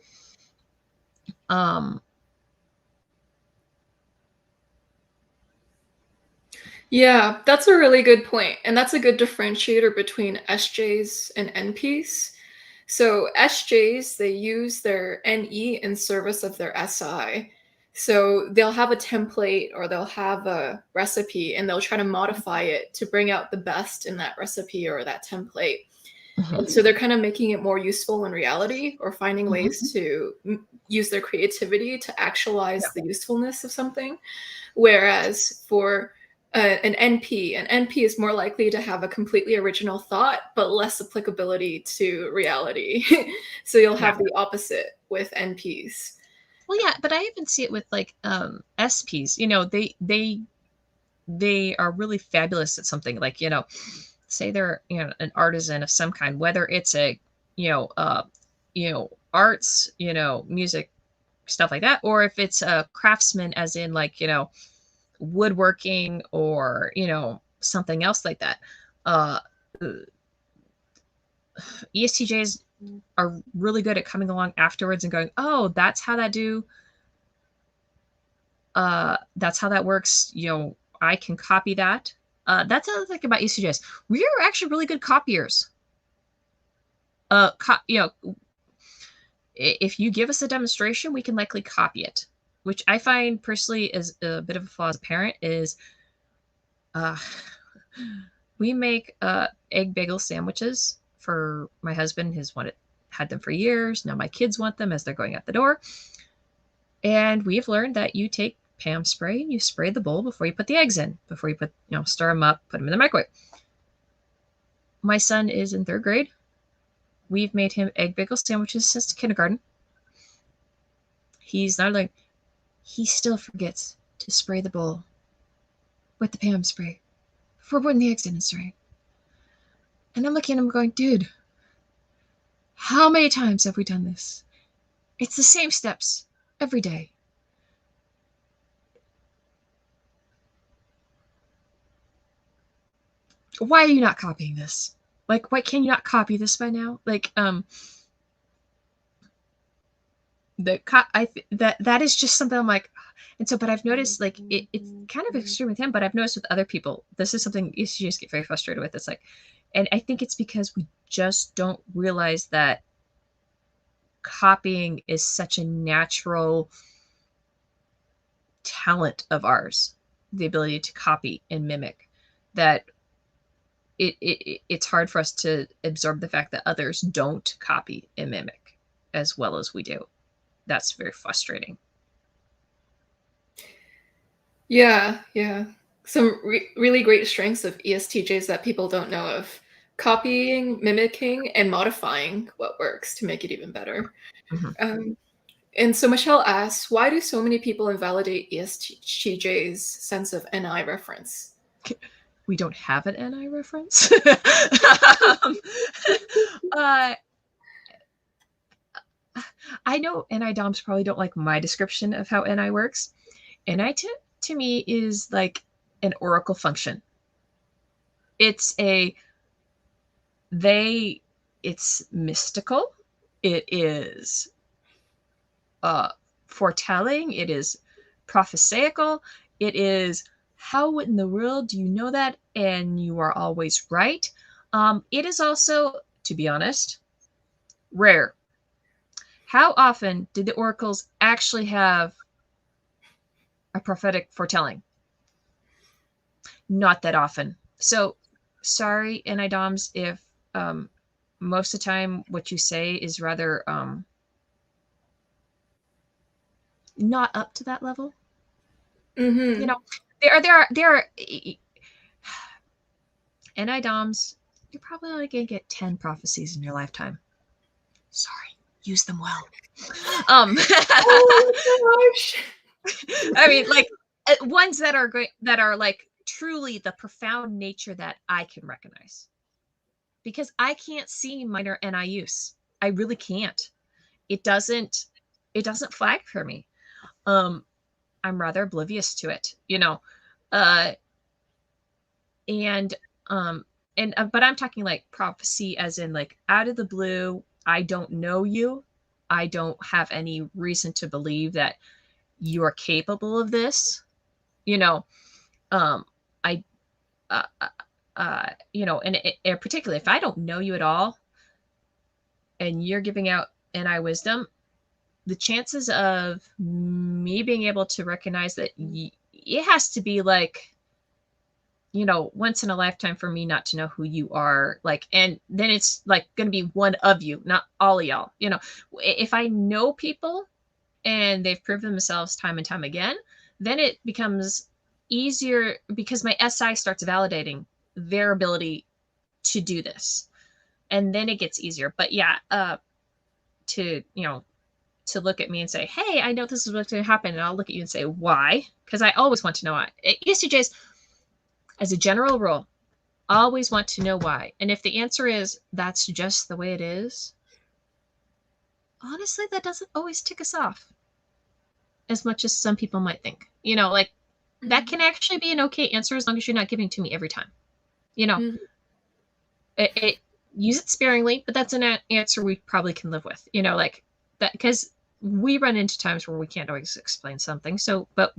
Yeah, that's a really good point. And that's a good differentiator between SJs and NPs. So SJs, they use their NE in service of their SI. So they'll have a template or they'll have a recipe and they'll try to modify it to bring out the best in that recipe or that template. And so they're kind of making it more useful in reality or finding ways to use their creativity to actualize the usefulness of something. Whereas for an NP is more likely to have a completely original thought, but less applicability to reality. So you'll have the opposite. with NPs. Well, yeah, but I even see it with like SPs. You know, they are really fabulous at something. Like, you know, say they're, you know, an artisan of some kind, whether it's a, you know, arts, you know, music, stuff like that, or if it's a craftsman, as in like, you know, woodworking or, you know, something else like that. Uh, ESTJs are really good at coming along afterwards and going, oh, that's how that works. You know, I can copy that. That's the other thing about ESTJs. We are actually really good copiers. You know, if you give us a demonstration, we can likely copy it, which I find personally is a bit of a flaw as a parent. Is uh, we make egg bagel sandwiches for my husband. Has had them for years. Now my kids want them as they're going out the door. And we've learned that you take Pam spray and you spray the bowl before you put the eggs in, before you stir them up, put them in the microwave. My son is in 3rd grade. We've made him egg bagel sandwiches since kindergarten. He's not like, he still forgets to spray the bowl with the Pam spray before putting the eggs in and stirring. And I'm looking at him going, dude, how many times have we done this? It's the same steps every day. Why are you not copying this? Like, why can you not copy this by now? Like, that is just something I'm like, and so, but I've noticed like it's kind of extreme with him, but I've noticed with other people, this is something ESTJs get very frustrated with. It's like, and I think it's because we just don't realize that copying is such a natural talent of ours, the ability to copy and mimic, that it's hard for us to absorb the fact that others don't copy and mimic as well as we do. That's very frustrating. Yeah, yeah. Some really great strengths of ESTJs that people don't know of: copying, mimicking, and modifying what works to make it even better. Um, and so Michelle asks, why do so many people invalidate ESTJ's sense of NI reference? We don't have an NI reference. I know NI DOMs probably don't like my description of how NI works. NI to me is like an oracle function. It's mystical. It is foretelling. It is prophesaical. It is, how in the world do you know that? And you are always right. It is also, to be honest, rare. How often did the oracles actually have a prophetic foretelling? Not that often. So sorry, NIDOMs, if most of the time what you say is rather not up to that level. Mm-hmm. You know, there are NIDOMs, you're probably only going to get 10 prophecies in your lifetime. Sorry, use them well. Oh gosh. I mean, like ones that are great, that are like truly the profound nature that I can recognize, because I can't see minor NI use. I really can't. It doesn't flag for me. I'm rather oblivious to it, you know. But I'm talking like prophecy as in like out of the blue, I don't know you. I don't have any reason to believe that you are capable of this. You know, I you know, and particularly if I don't know you at all and you're giving out NI wisdom, the chances of me being able to recognize that it has to be like, you know, once in a lifetime for me not to know who you are. Like, and then it's like going to be one of you, not all of y'all. You know, if I know people and they've proven themselves time and time again, then it becomes easier because my SI starts validating their ability to do this. And then it gets easier. But yeah, to, you know, to look at me and say, hey, I know this is what's going to happen. And I'll look at you and say, why? Because I always want to know why. ESTJs, as a general rule, always want to know why. And if the answer is that's just the way it is, honestly, that doesn't always tick us off as much as some people might think. Like that can actually be an okay answer as long as you're not giving to me every time. Mhm. Use it sparingly, but that's an answer we probably can live with. Like that, because we run into times where we can't always explain something. So, but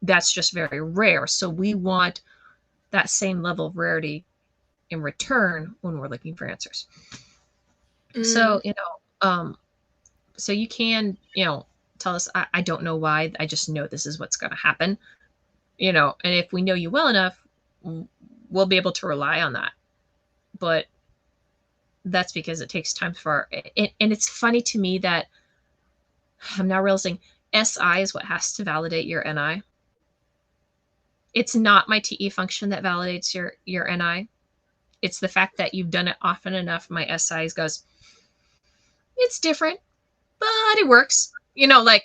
that's just very rare. So we want that same level of rarity in return when we're looking for answers. So, so you can, tell us, I don't know why, I just know this is what's going to happen, and if we know you well enough, we'll be able to rely on that. But that's because it takes time for, and it's funny to me that I'm now realizing SI is what has to validate your NI. It's not my TE function that validates your NI. It's the fact that you've done it often enough. My SI goes, it's different, but it works. Like.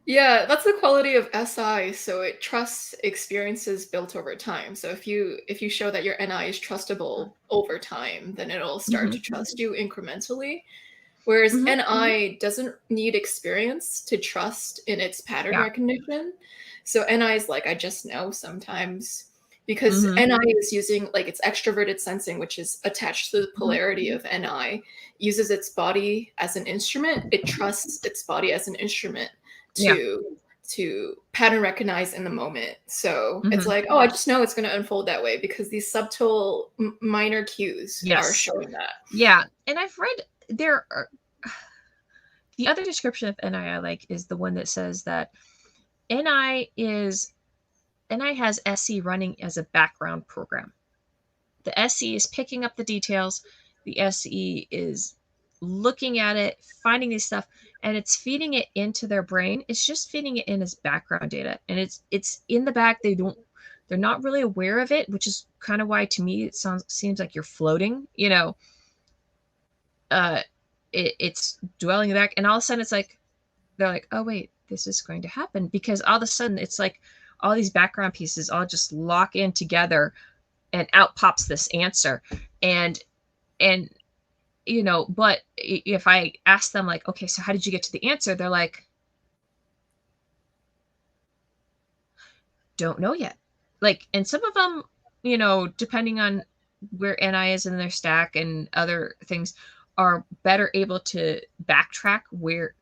Yeah, that's the quality of SI. So it trusts experiences built over time. So if you show that your NI is trustable over time, then it'll start to trust you incrementally. Whereas NI doesn't need experience to trust in its pattern recognition. So NI is like, I just know sometimes, because NI is using like its extroverted sensing, which is attached to the polarity of NI, uses its body as an instrument. It trusts its body as an instrument to pattern recognize in the moment. So it's like, oh, I just know it's going to unfold that way because these subtle minor cues are showing that. Yeah. And I've read there are, the other description of NI I like is the one that says that NI has SE running as a background program. The SE is picking up the details. The SE is looking at it, finding this stuff, and it's feeding it into their brain. It's just feeding it in as background data, and it's in the back. They're not really aware of it, which is kind of why to me it seems like you're floating. It's dwelling back, and all of a sudden it's like they're like, oh wait, this is going to happen, because all of a sudden it's like all these background pieces all just lock in together, and out pops this answer. And but if I ask them like, okay, so how did you get to the answer, they're like, don't know yet. Like, and some of them, depending on where NI is in their stack and other things, are better able to backtrack where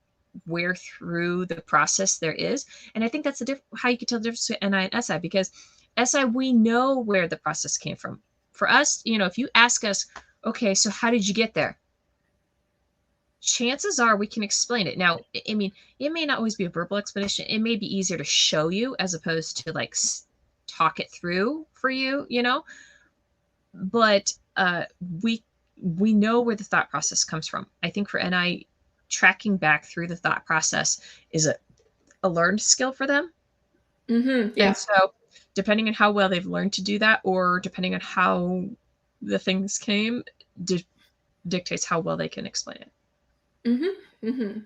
through the process there is. And I think that's how you can tell the difference between NI and SI, because SI, we know where the process came from. For us, if you ask us, okay, so how did you get there? Chances are we can explain it. Now, I mean, it may not always be a verbal explanation. It may be easier to show you as opposed to like talk it through for you, but we know where the thought process comes from. I think for NI, tracking back through the thought process is a learned skill for them. Yeah. And so depending on how well they've learned to do that, or depending on how the things came, dictates how well they can explain it.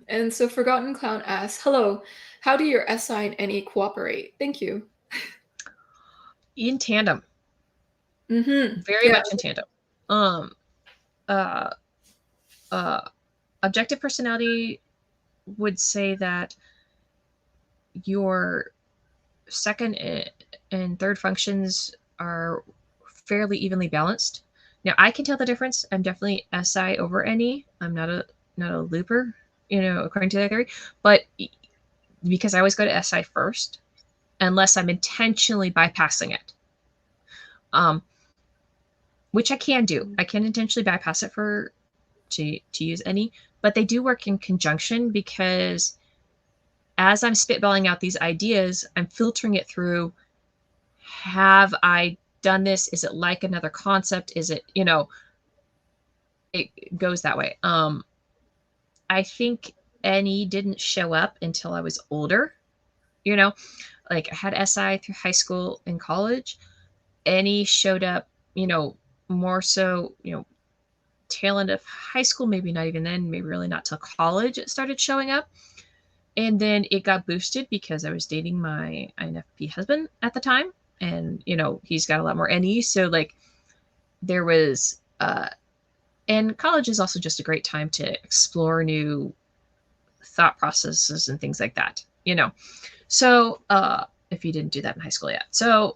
And so Forgotten Clown asks, hello, how do your SI and NE cooperate? Thank you. In tandem. Very much in tandem. Objective personality would say that your second and third functions are fairly evenly balanced. Now I can tell the difference. I'm definitely SI over NE. I'm not a looper, according to that theory, but because I always go to SI first, unless I'm intentionally bypassing it. Which I can do. I can intentionally bypass it to use NE, but they do work in conjunction, because as I'm spitballing out these ideas, I'm filtering it through, have I done this? Is it like another concept? Is it, it goes that way. I think NE didn't show up until I was older, like I had SI through high school and college. NE showed up, more so, tail end of high school, maybe not even then, maybe really not till college it started showing up. And then it got boosted because I was dating my INFP husband at the time. And, he's got a lot more NE. So, like, there was, and college is also just a great time to explore new thought processes and things like that, So, if you didn't do that in high school yet. So,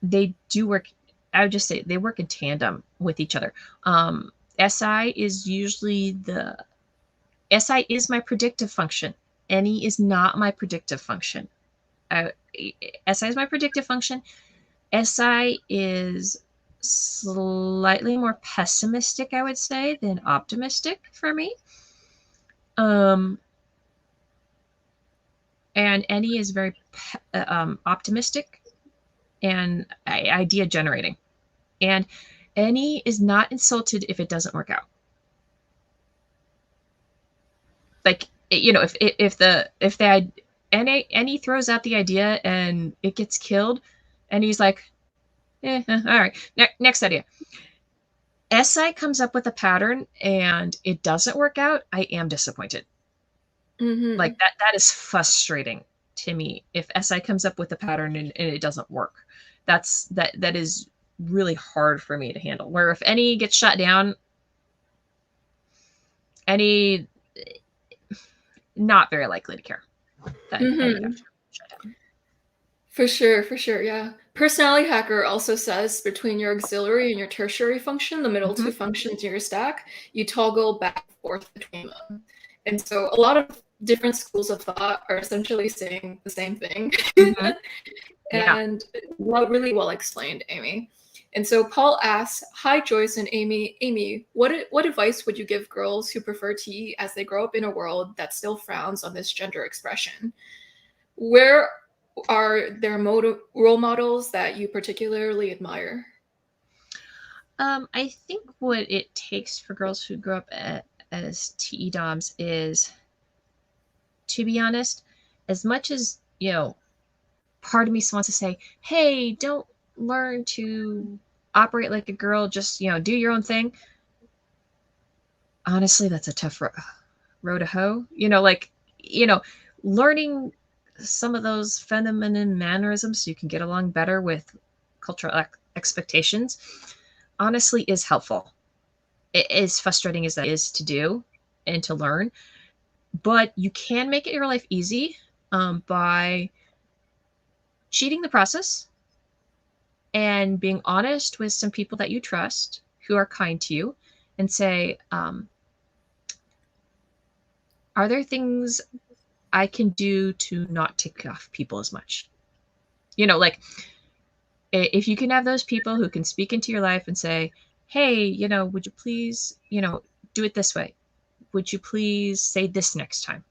they do work, I would just say they work in tandem with each other. SI is usually SI is my predictive function. NE is not my predictive function. SI is my predictive function. SI is slightly more pessimistic, I would say, than optimistic for me. And NE is very optimistic and idea generating. And NE is not insulted if it doesn't work out. Like, if NE throws out the idea and it gets killed, and he's like, all right, next idea. SI comes up with a pattern and it doesn't work out, I am disappointed. Mm-hmm. Like that is frustrating to me if SI comes up with a pattern and it doesn't work. That is really hard for me to handle. Where if NE gets shut down, NE not very likely to care. Mm-hmm. For sure, yeah. Personality Hacker also says between your auxiliary and your tertiary function, the middle two functions in your stack, you toggle back and forth between them. And so a lot of different schools of thought are essentially saying the same thing. Mm-hmm. And really well explained, Amy. And so Paul asks, hi, Joyce and Amy. Amy, what advice would you give girls who prefer T as they grow up in a world that still frowns on this gender expression? Where are there role models that you particularly admire? I think what it takes for girls who grow up as TE DOMs is, to be honest, as much as, part of me wants to say, hey, don't learn to operate like a girl, just, do your own thing. Honestly, that's a tough row to hoe. Learning some of those feminine mannerisms so you can get along better with cultural expectations, honestly, is helpful. It is frustrating as that is to do and to learn, but you can make it your life easy by cheating the process and being honest with some people that you trust who are kind to you and say, are there things I can do to not tick off people as much? Like, if you can have those people who can speak into your life and say, hey, would you please, do it this way? Would you please say this next time?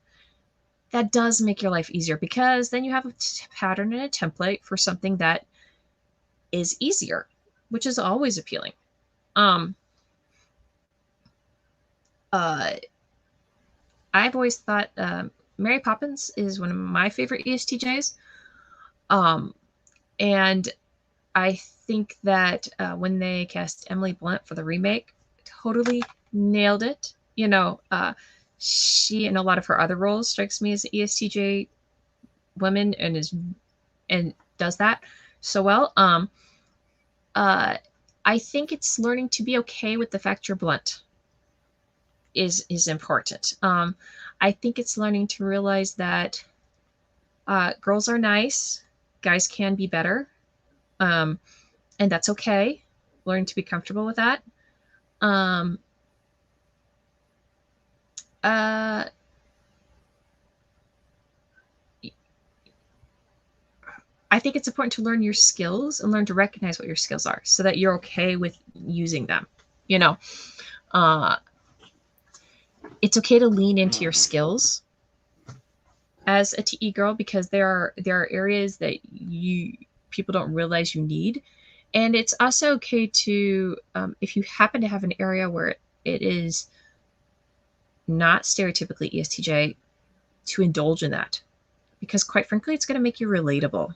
That does make your life easier because then you have a pattern and a template for something that is easier, which is always appealing. I've always thought Mary Poppins is one of my favorite ESTJs. And I think that when they cast Emily Blunt for the remake, totally nailed it. She and a lot of her other roles strikes me as an ESTJ woman and does that so well. I think it's learning to be okay with the fact you're blunt is important. I think it's learning to realize that girls are nice, guys can be better, and that's okay. Learn to be comfortable with that. I think it's important to learn your skills and learn to recognize what your skills are so that you're okay with using them. It's okay to lean into your skills as a TE girl because there are areas that people don't realize you need. And it's also okay to, if you happen to have an area where it is not stereotypically ESTJ, to indulge in that. Because quite frankly, it's going to make you relatable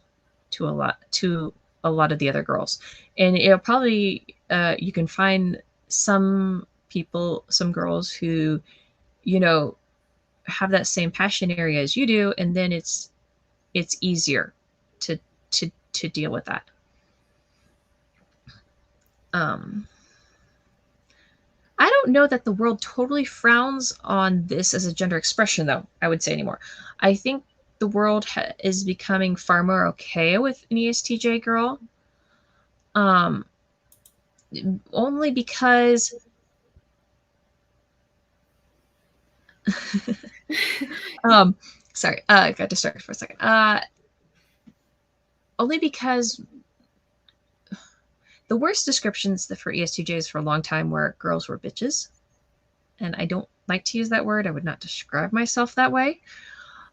to a lot of the other girls. And it'll probably, you can find some people, some girls who, you know, have that same passion area as you do, and then it's easier to deal with that. I don't know that the world totally frowns on this as a gender expression, though, I would say anymore. I think the world is becoming far more okay with an ESTJ girl. Only because sorry, I got distracted for a second. Only because the worst descriptions for ESTJs for a long time were girls were bitches. And I don't like to use that word. I would not describe myself that way,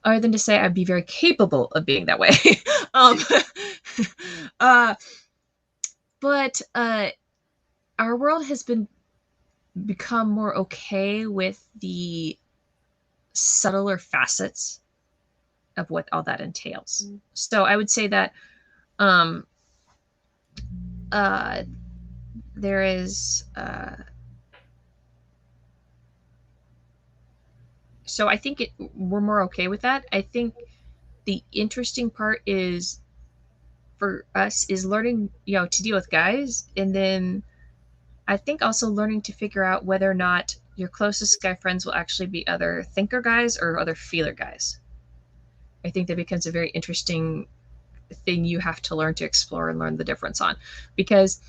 other than to say I'd be very capable of being that way. But our world has become more okay with the subtler facets of what all that entails. So I would say that there is so I think we're more okay with that. I think the interesting part is for us is learning, to deal with guys, and then I think also learning to figure out whether or not your closest guy friends will actually be other thinker guys or other feeler guys. I think that becomes a very interesting thing you have to learn to explore and learn the difference on, because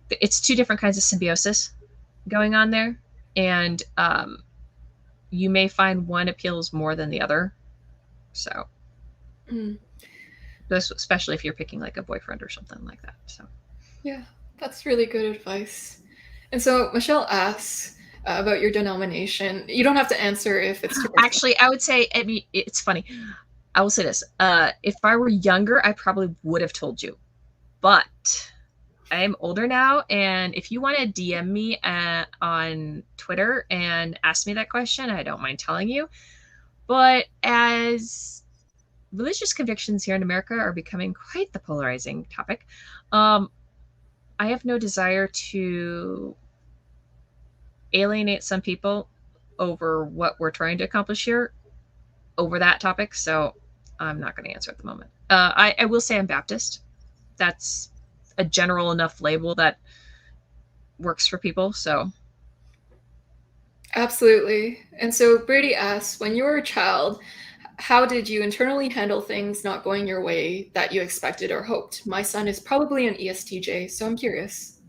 it's two different kinds of symbiosis going on there, and you may find one appeals more than the other. So, especially if you're picking like a boyfriend or something like that. So, yeah, that's really good advice. And so Michelle asks about your denomination. You don't have to answer if it's too personal. Actually, I would say, I mean, it's funny. I will say this: if I were younger, I probably would have told you, but I'm older now, and if you want to DM me on Twitter and ask me that question, I don't mind telling you. But as religious convictions here in America are becoming quite the polarizing topic, I have no desire to alienate some people over what we're trying to accomplish here over that topic, so I'm not going to answer at the moment. I will say I'm Baptist. That's a general enough label that works for people, so. Absolutely. And so Brady asks, when you were a child, how did you internally handle things not going your way that you expected or hoped? My son is probably an ESTJ, so I'm curious.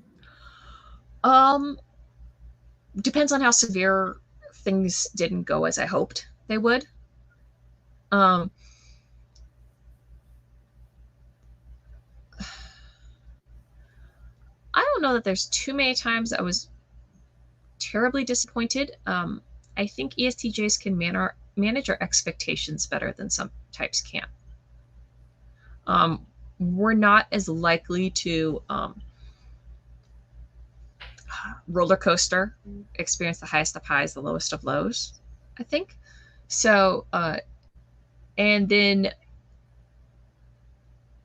Depends on how severe things didn't go as I hoped they would. I don't know that there's too many times I was terribly disappointed. I think ESTJs can manage our expectations better than some types can. We're not as likely to roller coaster, experience the highest of highs, the lowest of lows, I think. So, and then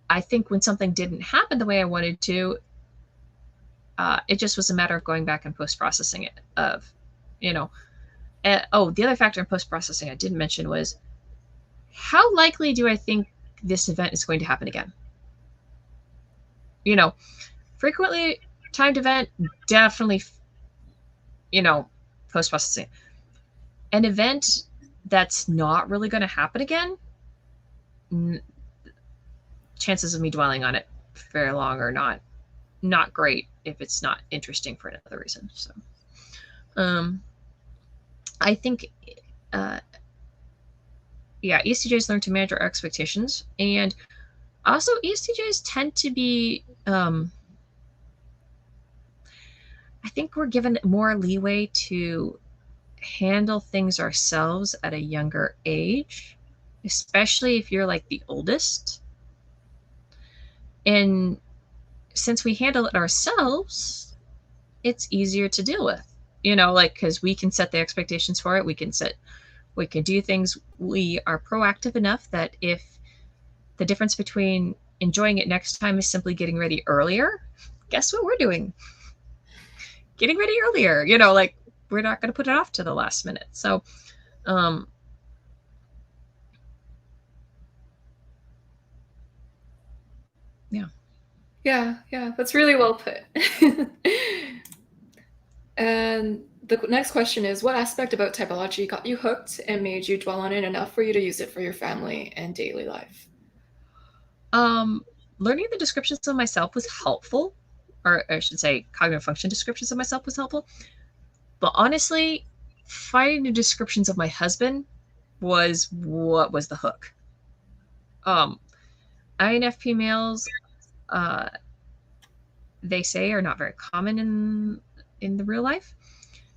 I think when something didn't happen the way I wanted to, it just was a matter of going back and post-processing it. The other factor in post-processing I didn't mention was, how likely do I think this event is going to happen again? Frequently timed event, definitely, post-processing. An event that's not really going to happen again, chances of me dwelling on it very long are not great if it's not interesting for another reason. So, I think, ESTJs learn to manage our expectations, and also ESTJs tend to be, I think we're given more leeway to handle things ourselves at a younger age, especially if you're like the oldest. And since we handle it ourselves, it's easier to deal with, because we can set the expectations for it. We can do things. We are proactive enough that if the difference between enjoying it next time is simply getting ready earlier. Guess what we're doing? Getting ready earlier. Like, we're not going to put it off to the last minute. So, yeah. Yeah, that's really well put. And the next question is, what aspect about typology got you hooked and made you dwell on it enough for you to use it for your family and daily life? Learning the descriptions of myself was helpful, or I should say cognitive function descriptions of myself was helpful. But honestly, finding the descriptions of my husband was what was the hook. INFP males, they say, are not very common in the real life.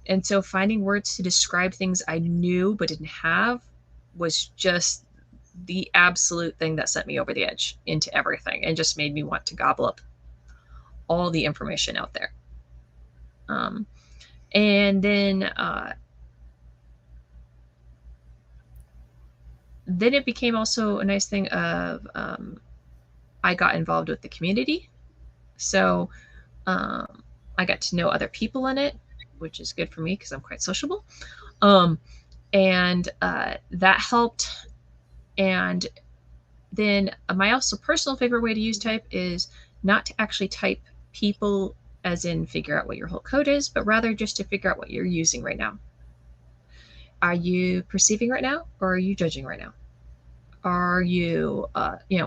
And so finding words to describe things I knew but didn't have was just the absolute thing that set me over the edge into everything and just made me want to gobble up all the information out there. And then it became also a nice thing of I got involved with the community. So I got to know other people in it, which is good for me because I'm quite sociable. And that helped. And then my also personal favorite way to use type is not to actually type people as in figure out what your whole code is, but rather just to figure out what you're using right now. Are you perceiving right now, or are you judging right now? Are you,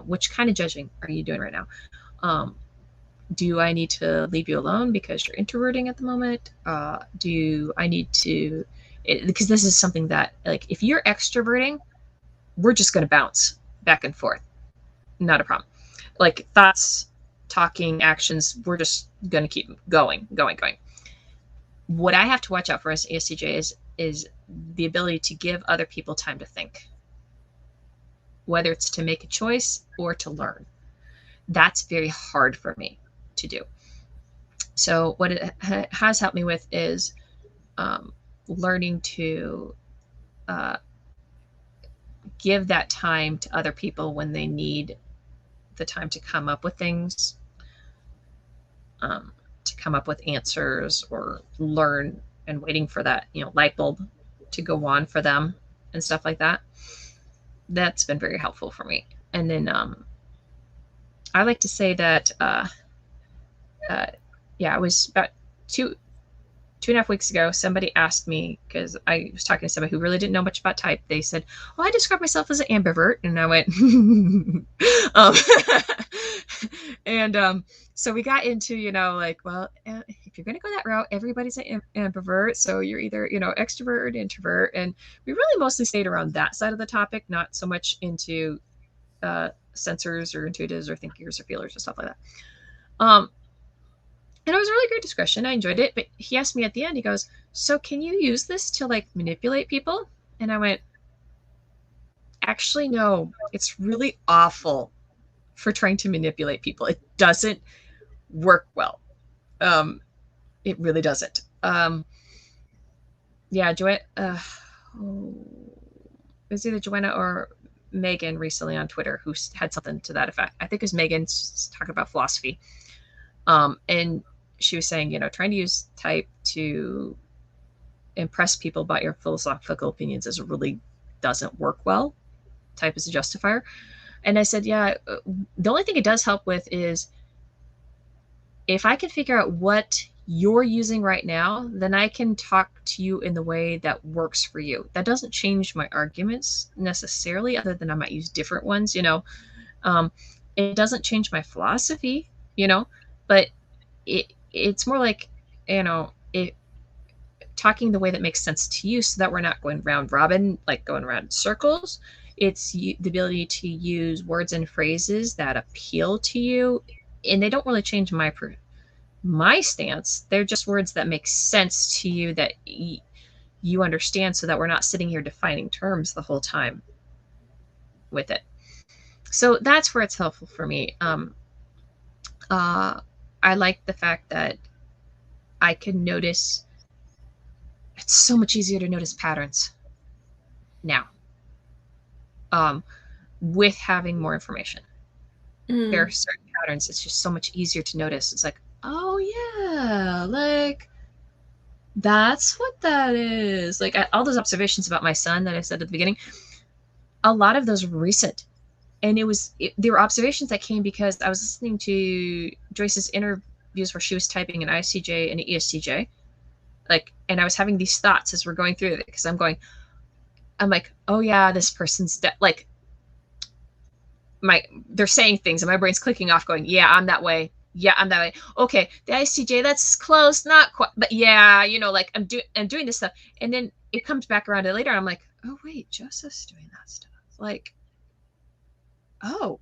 which kind of judging are you doing right now? Do I need to leave you alone because you're introverting at the moment? Do I need to, because this is something that, like, if you're extroverting, we're just going to bounce back and forth. Not a problem. Like, thoughts, talking, actions, we're just going to keep going. What I have to watch out for as ESTJ is the ability to give other people time to think, whether it's to make a choice or to learn. That's very hard for me to do. So what it has helped me with is learning to give that time to other people when they need the time to come up with things, to come up with answers or learn, and waiting for that, light bulb to go on for them and stuff like that. That's been very helpful for me. And then I like to say that it was about 2.5 weeks ago, somebody asked me, because I was talking to somebody who really didn't know much about type. They said, well, I describe myself as an ambivert. And I went, and so we got into, well, if you're going to go that route, everybody's an ambivert. So you're either, extrovert or introvert. And we really mostly stayed around that side of the topic, not so much into sensors or intuitives or thinkers or feelers or stuff like that. And it was a really great discussion. I enjoyed it. But he asked me at the end, he goes, so can you use this to, like, manipulate people? And I went, actually, no. It's really awful for trying to manipulate people. It doesn't work well. It really doesn't. Yeah, Joanna, it was either Joanna or Megan recently on Twitter who had something to that effect. I think it was Megan talking about philosophy. And she was saying, trying to use type to impress people about your philosophical opinions really doesn't work well. Type is a justifier. And I said, yeah, the only thing it does help with is if I can figure out what you're using right now, then I can talk to you in the way that works for you. That doesn't change my arguments necessarily, other than I might use different ones, it doesn't change my philosophy, but it's more like, talking the way that makes sense to you, so that we're not going round robin, like going around in circles. It's the ability to use words and phrases that appeal to you, and they don't really change my stance. They're just words that make sense to you, that you understand, so that we're not sitting here defining terms the whole time with it. So that's where it's helpful for me. I like the fact that I can notice. It's so much easier to notice patterns now, with having more information. There are Mm. certain patterns it's just so much easier to notice. It's like, oh yeah, like that's what that is. Like all those observations about my son that I said at the beginning, a lot of those were recent. And they were observations that came because I was listening to Joyce's interviews where she was typing an ISTJ and an ESTJ. Like, and I was having these thoughts as we're going through it because I'm like, oh yeah, this person's like they're saying things and my brain's clicking off going, yeah, I'm that way. Yeah, I'm that way. Okay, the ICJ, that's close, not quite, but yeah, like I'm doing this stuff. And then it comes back around to later. And I'm like, oh wait, Joseph's doing that stuff. Like, oh,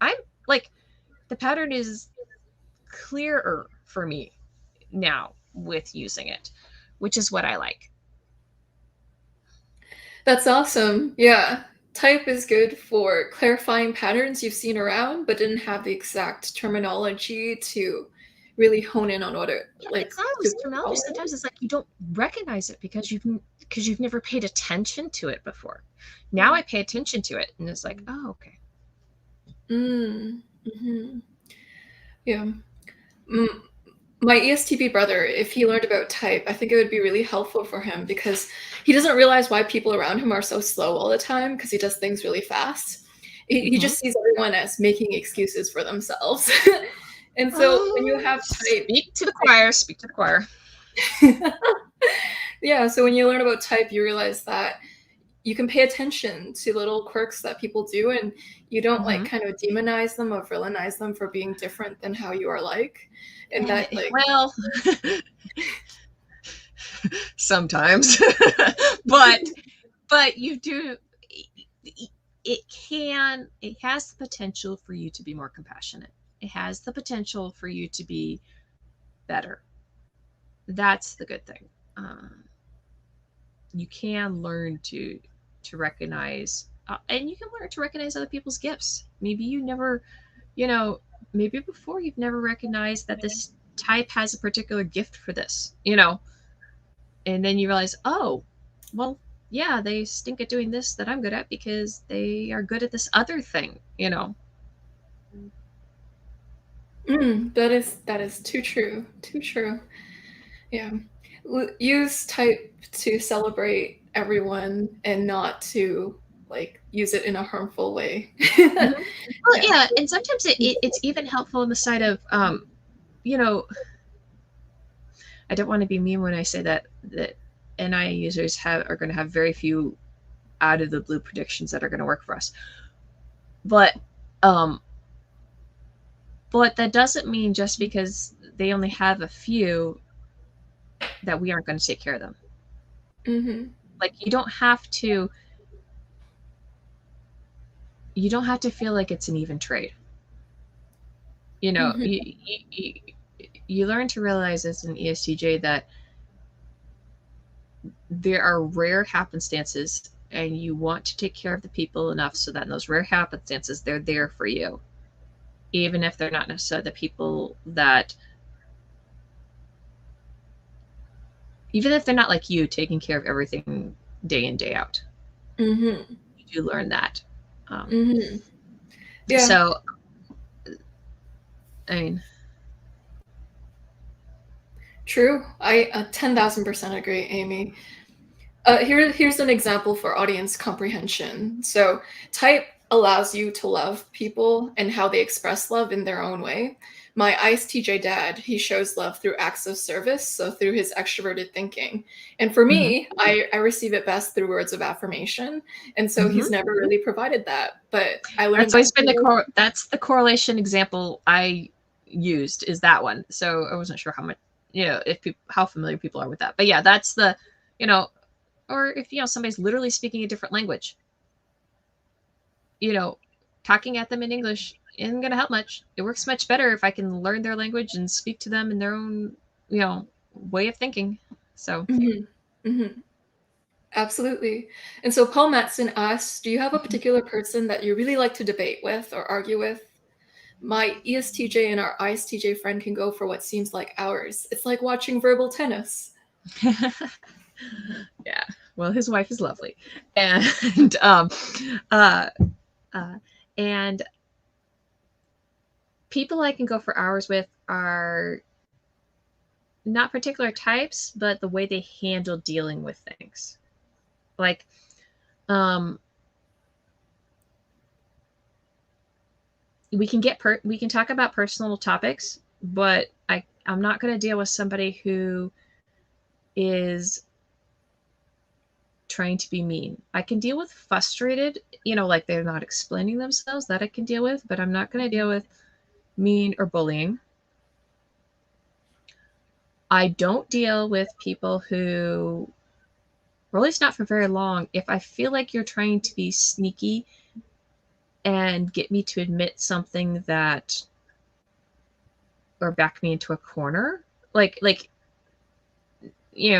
I'm like, the pattern is clearer for me now with using it, which is what I like. That's awesome. Yeah. Type is good for clarifying patterns you've seen around, but didn't have the exact terminology to really hone in on what it Yeah, like it's not always to terminology. Sometimes it's like you don't recognize it because you've never paid attention to it before. Now I pay attention to it, and it's like, oh, okay. Mm-hmm. Yeah. Mm, my ESTP brother, if he learned about type, I think it would be really helpful for him because he doesn't realize why people around him are so slow all the time because he does things really fast. He Mm-hmm. just sees everyone as making excuses for themselves. And so when you Oh, have type, speak to the choir. Speak to the choir. yeah, so when you learn about type, you realize that you can pay attention to little quirks that people do and you don't like Mm-hmm. kind of demonize them or villainize them for being different than how you are like. And that like Well, sometimes, but you do. It has the potential for you to be more compassionate. It has the potential for you to be better. That's the good thing. You can learn to recognize, and you can learn to recognize other people's gifts. Maybe you never, you know, maybe before you've never recognized that this type has a particular gift for this, and then you realize, oh, well, yeah, they stink at doing this that I'm good at because they are good at this other thing. that is too true. Too true. Yeah. Use type to celebrate everyone and not to like use it in a harmful way. Mhm. Well, Yeah. yeah, and sometimes it's even helpful on the side of, you know, I don't want to be mean when I say that NI users are going to have very few out of the blue predictions that are going to work for us. But um but that doesn't mean just because they only have a few that we aren't going to take care of them. Hmm. Like you don't have to feel like it's an even trade. You know, Hmm. you learn to realize as an ESTJ that there are rare happenstances and you want to take care of the people enough so that in those rare happenstances they're there for you, even if they're not necessarily the people that, even if they're not like you taking care of everything day in day out. Hmm. You do learn that. um, Hmm. Yeah. so I mean, True. I 10,000% agree, Amy. Here's an example for audience comprehension. So, type allows you to love people and how they express love in their own way. My ISTJ dad, he shows love through acts of service, so through his extroverted thinking. And for mhm, me, I receive it best through words of affirmation. And so mhm. he's never really provided that. But I learned That's that always been that's the correlation example I used, is that one. So I wasn't sure how much, if how familiar people are with that. But yeah, that's the, you know, or if somebody's literally speaking a different language, you know, talking at them in English isn't going to help much. It works much better if I can learn their language and speak to them in their own, way of thinking. So, Mhm. Mhm. Absolutely. And so Paul Matson asks, do you have a particular person that you really like to debate with or argue with? My ESTJ and our ISTJ friend can go for what seems like hours. It's like watching verbal tennis. yeah. Well, his wife is lovely, and uh, uh, and people I can go for hours with are not particular types, but the way they handle dealing with things. Like, we can talk about personal topics, but I'm not going to deal with somebody who is trying to be mean. I can deal with frustrated, like they're not explaining themselves, that I can deal with, but I'm not going to deal with mean or bullying. I don't deal with people who, or at least not for very long, if I feel like you're trying to be sneaky and get me to admit something that, or back me into a corner, like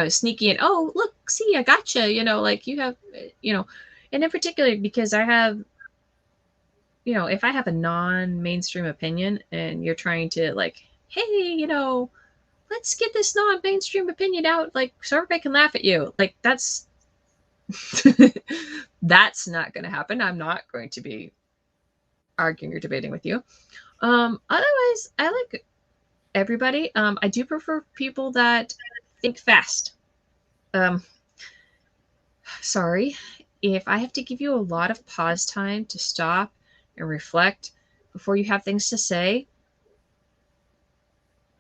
sneaky and, oh, look, see, I gotcha, like you have, and in particular, because I have, if I have a non-mainstream opinion and you're trying to like, hey, let's get this non-mainstream opinion out, like, so everybody can laugh at you. Like, that's that's not going to happen. I'm not going to be arguing or debating with you. Otherwise, I like everybody. I do prefer people that think fast. Sorry, if I have to give you a lot of pause time to stop and reflect before you have things to say,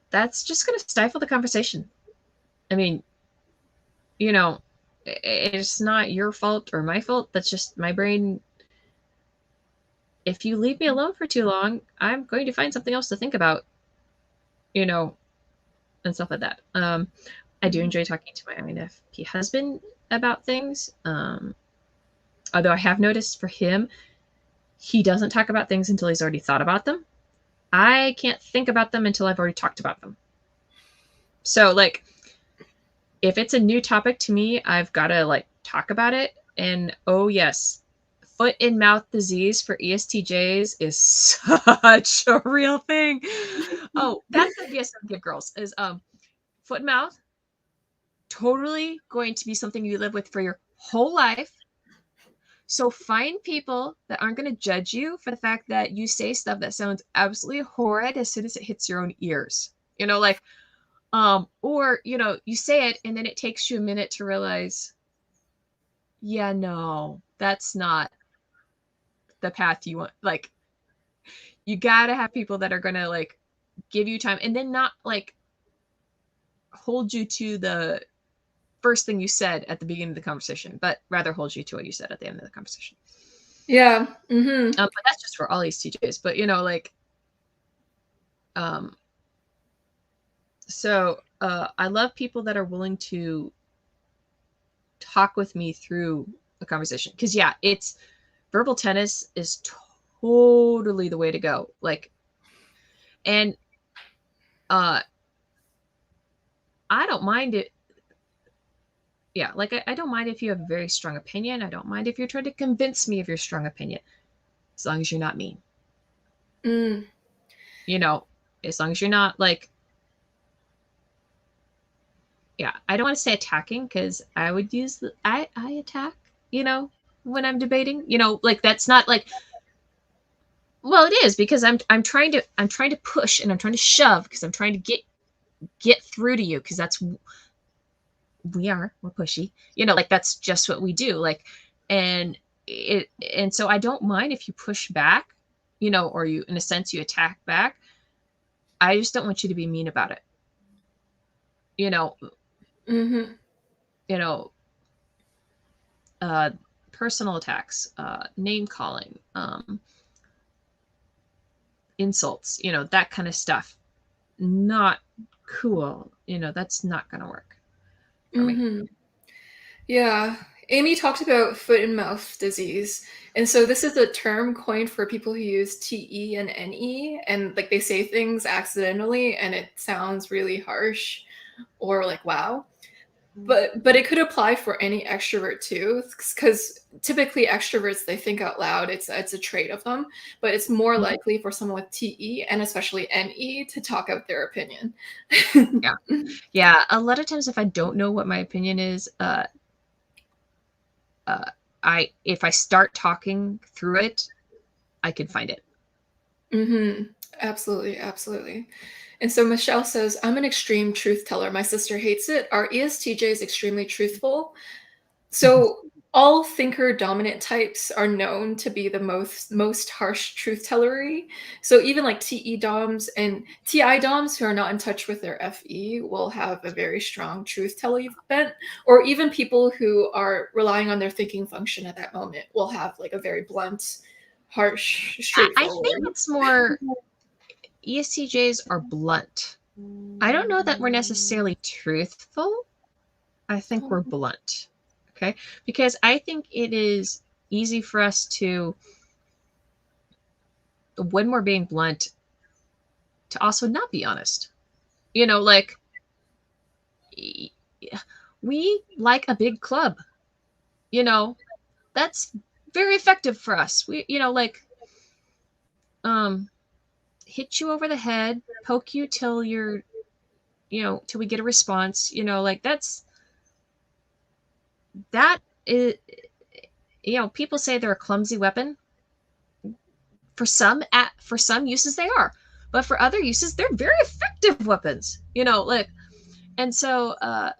that's just going to stifle the conversation. I mean, it's not your fault or my fault. That's just my brain. If you leave me alone for too long, I'm going to find something else to think about, and stuff like that. I do enjoy talking to my INFP husband about things. Although I have noticed for him, he doesn't talk about things until he's already thought about them. I can't think about them until I've already talked about them. So, like, if it's a new topic to me, I've got to, like, talk about it. And, oh, yes, foot and mouth disease for ESTJs is such a real thing. Oh, that's going to be a something, girls, is foot and mouth, totally going to be something you live with for your whole life. So find people that aren't going to judge you for the fact that you say stuff that sounds absolutely horrid as soon as it hits your own ears. Or, you say it and then it takes you a minute to realize, yeah, no, that's not the path you want. Like, you got to have people that are going to, like, give you time and then not, like, hold you to the first thing you said at the beginning of the conversation, but rather hold you to what you said at the end of the conversation. Yeah. Mm-hmm. But that's just for all ESTJs. But, so I love people that are willing to talk with me through a conversation. Because, yeah, it's verbal tennis is totally the way to go. Like, and I don't mind it. Yeah, like, I don't mind if you have a very strong opinion. I don't mind if you're trying to convince me of your strong opinion, as long as you're not mean. Mm. As long as you're not, like, yeah, I don't want to say attacking, because I would use I attack, when I'm debating, like, that's not like, well, it is, because I'm trying to push and I'm trying to shove, because I'm trying to get through to you, because we're pushy, like, that's just what we do, like, and so I don't mind if you push back, or you, in a sense, you attack back. I just don't want you to be mean about it. Mm-hmm. Personal attacks, name calling, insults, that kind of stuff. Not cool. That's not going to work for me. Mm-hmm. Yeah. Amy talked about foot and mouth disease. And so this is a term coined for people who use TE and NE, and like they say things accidentally and it sounds really harsh or like wow. But it could apply for any extrovert too, because typically extroverts, they think out loud. It's a trait of them, but it's more likely for someone with TE and especially NE to talk out their opinion. Yeah. A lot of times, if I don't know what my opinion is, if I start talking through it, I can find it. Mm-hmm. Absolutely, absolutely. And so Michelle says, I'm an extreme truth teller. My sister hates it. Are ESTJs extremely truthful? Mhm. So all thinker dominant types are known to be the most harsh truth tellery. So even like TE DOMs and TI DOMs who are not in touch with their FE will have a very strong truth telling bent, or even people who are relying on their thinking function at that moment will have like a very blunt, harsh, I think straightforward. it's more ESTJs are blunt. I don't know that we're necessarily truthful. I think we're blunt. Okay. Because I think it is easy for us to, when we're being blunt, to also not be honest. You know, like we like a big club, you know, that's very effective for us. We, like, um, hit you over the head, poke you till you're, till we get a response, like that is, people say they're a clumsy weapon. For some uses they are, but for other uses they're very effective weapons. Like, and so I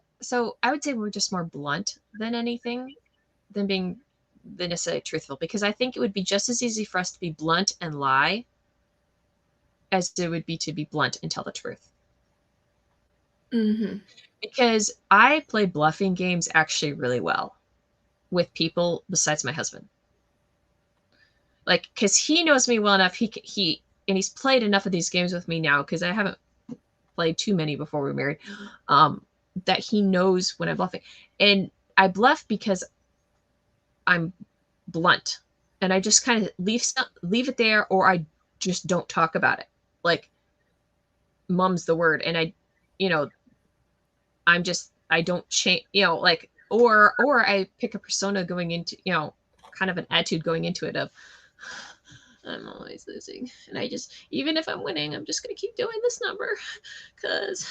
would say we're just more blunt than anything, than necessarily truthful, because I think it would be just as easy for us to be blunt and lie as it would be to be blunt and tell the truth. Hmm. Because I play bluffing games actually really well with people besides my husband. Like, because he knows me well enough, and he's played enough of these games with me now, because I haven't played too many before we were married, that he knows when I'm bluffing. And I bluff because I'm blunt, and I just kind of leave it there, or I just don't talk about it. Like, mum's the word, and you know, I don't change, like, or I pick a persona going into, kind of an attitude going into it of, I'm always losing, and I just, even if I'm winning, I'm just gonna keep doing this number because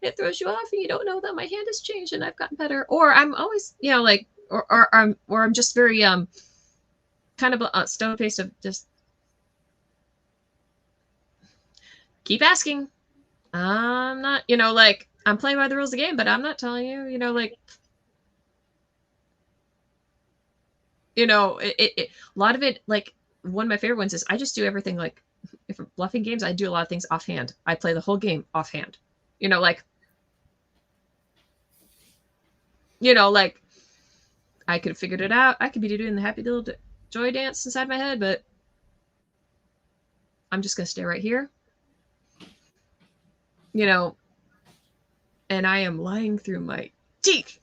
it throws you off and you don't know that my hand has changed and I've gotten better. Or I'm always, like, or I'm just very kind of a stone faced of just keep asking. I'm not, like, I'm playing by the rules of the game, but I'm not telling you, like, a lot of it, like, one of my favorite ones is I just do everything, like, if I'm bluffing games, I do a lot of things offhand. I play the whole game offhand. Like, like, I could have figured it out. I could be doing the happy little joy dance inside my head, but I'm just going to stay right here, you know, and I am lying through my teeth,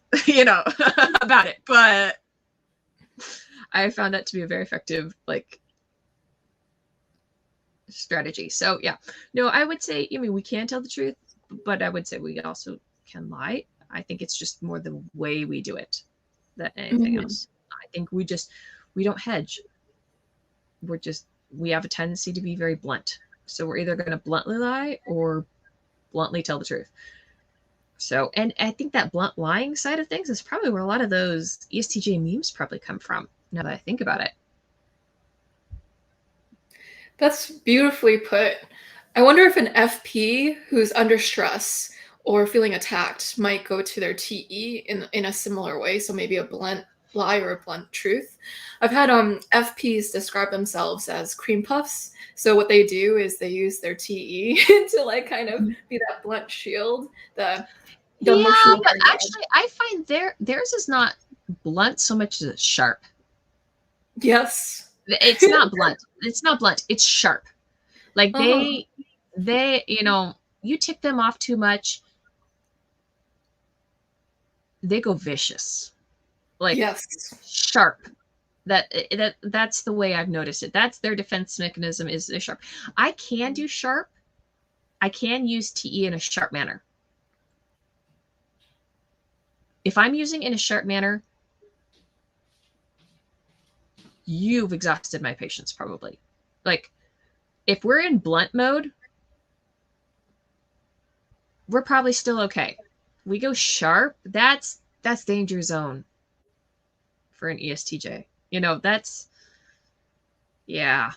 about it. But I found that to be a very effective, like, strategy. So yeah, no, I would say, we can tell the truth, but I would say we also can lie. I think it's just more the way we do it than anything Hmm. else. I think we don't hedge. We have a tendency to be very blunt. So we're either going to bluntly lie or bluntly tell the truth. So, and I think that blunt lying side of things is probably where a lot of those ESTJ memes probably come from, now that I think about it. That's beautifully put. I wonder if an FP who's under stress or feeling attacked might go to their TE in a similar way. So maybe a blunt lie or a blunt truth. I've had FPs describe themselves as cream puffs. So what they do is they use their TE to like kind of be that blunt shield, the Yeah, emotional but guard. actually, I find theirs is not blunt so much as it's sharp. Yes. It's not blunt. It's not blunt. It's sharp. Like, Uh-huh. you tick them off too much, they go vicious. Like, Yes. sharp. That's the way I've noticed it. That's their defense mechanism, is they're sharp. I can do sharp. I can use TE in a sharp manner. If I'm using in a sharp manner, you've exhausted my patience probably. Like, if we're in blunt mode, we're probably still okay. We go sharp, that's danger zone for an ESTJ. That's, yeah.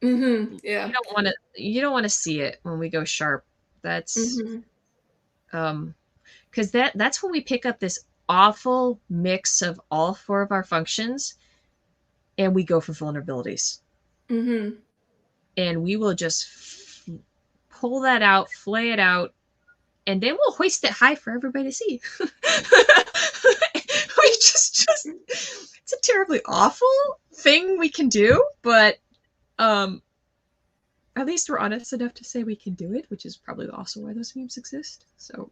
Yeah. You don't want to see it when we go sharp. That's Mhm. because that's when we pick up this awful mix of all four of our functions and we go for vulnerabilities. Mhm. And we will just pull that out, flay it out, and then we'll hoist it high for everybody to see. We just it's a terribly awful thing we can do, but at least we're honest enough to say we can do it, which is probably also why those memes exist. So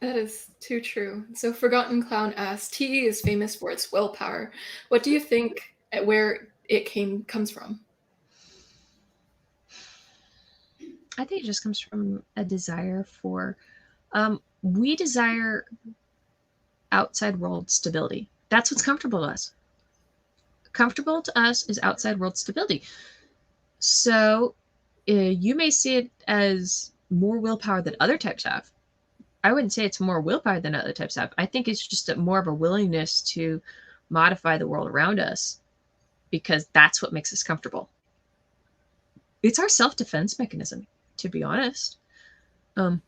That is too true. So Forgotten Clown asks, TE is famous for its willpower. What do you think where it comes from? I think it just comes from a desire for we desire outside world stability. That's what's comfortable to us. Comfortable to us is outside world stability. So you may see it as more willpower than other types have. I wouldn't say it's more willpower than other types have. I think it's just more of a willingness to modify the world around us because that's what makes us comfortable. It's our self-defense mechanism, to be honest. Um,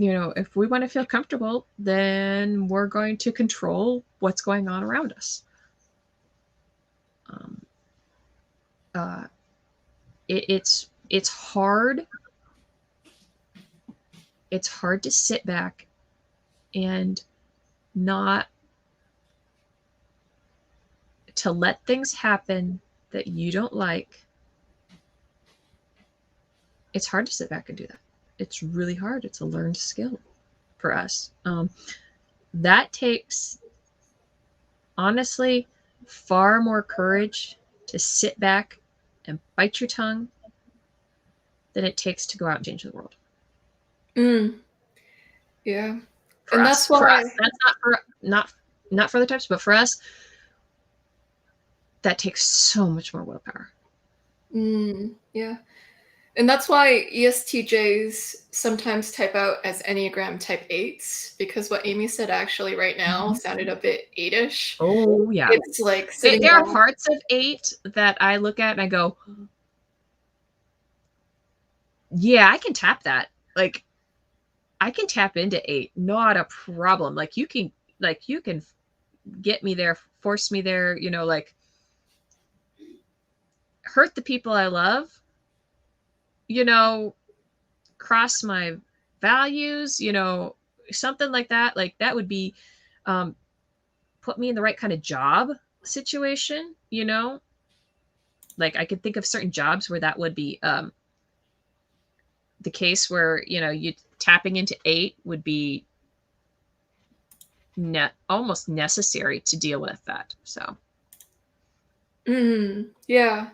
if we want to feel comfortable, then we're going to control what's going on around us. Um, uh, it's hard. It's hard to sit back and not to let things happen that you don't like. It's hard to sit back and do that. It's really hard. It's a learned skill for us. That takes, honestly, far more courage to sit back and bite your tongue than it takes to go out and change the world. Mm, yeah. For And us, that's for why us, that's not for other types, but for us, that takes so much more willpower. yeah. And that's why ESTJs sometimes type out as Enneagram type 8s, because what Amy said actually right now sounded a bit 8ish. Oh yeah, It's like sitting there are down. parts of 8 that I look at and I go, yeah, I can tap that. Like I can tap into 8, not a problem. Like you can get me there, force me there, like hurt the people I love, you know, cross my values, something like that. Like that would be um put me in the right kind of job situation, Like I could think of certain jobs where that would be the case where, you tapping into 8 would be almost necessary to deal with that. So Yeah.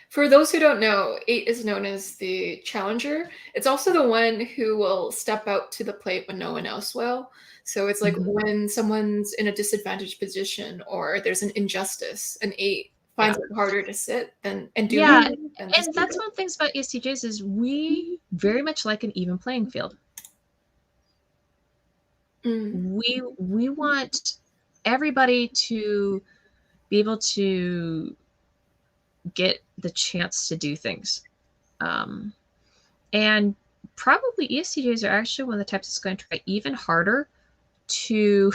For those who don't know, 8 is known as the challenger. It's also the one who will step out to the plate when no one else will. So it's like mhm. when someone's in a disadvantaged position or there's an injustice, an 8 Yeah. finds it harder to sit and do Yeah, nothing than to and speak that's up. one of the things about ESTJs is we very much like an even playing field. Mm. We want everybody to be able to get the chance to do things. Um, and probably ESTJs are actually one of the types that's going to try even harder to,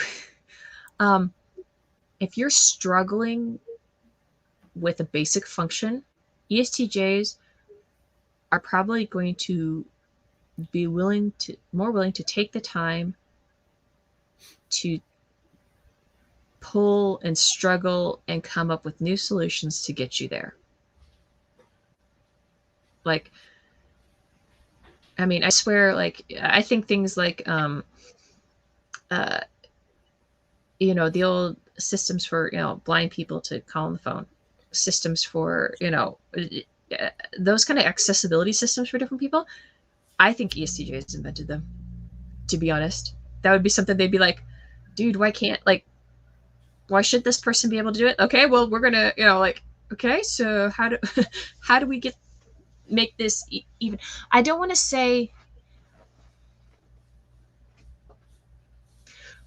um, if you're struggling with a basic function, ESTJs are probably going to be more willing to take the time to pull and struggle and come up with new solutions to get you there. Like, I mean, I swear, like, I think things like, uh, the old systems for, blind people to call on the phone, systems for, those kind of accessibility systems for different people. I think ESTJs invented them, to be honest. That would be something they'd be like, dude, why should this person be able to do it? Okay, well, we're gonna, okay, so how do, how do we make this even? I don't want to say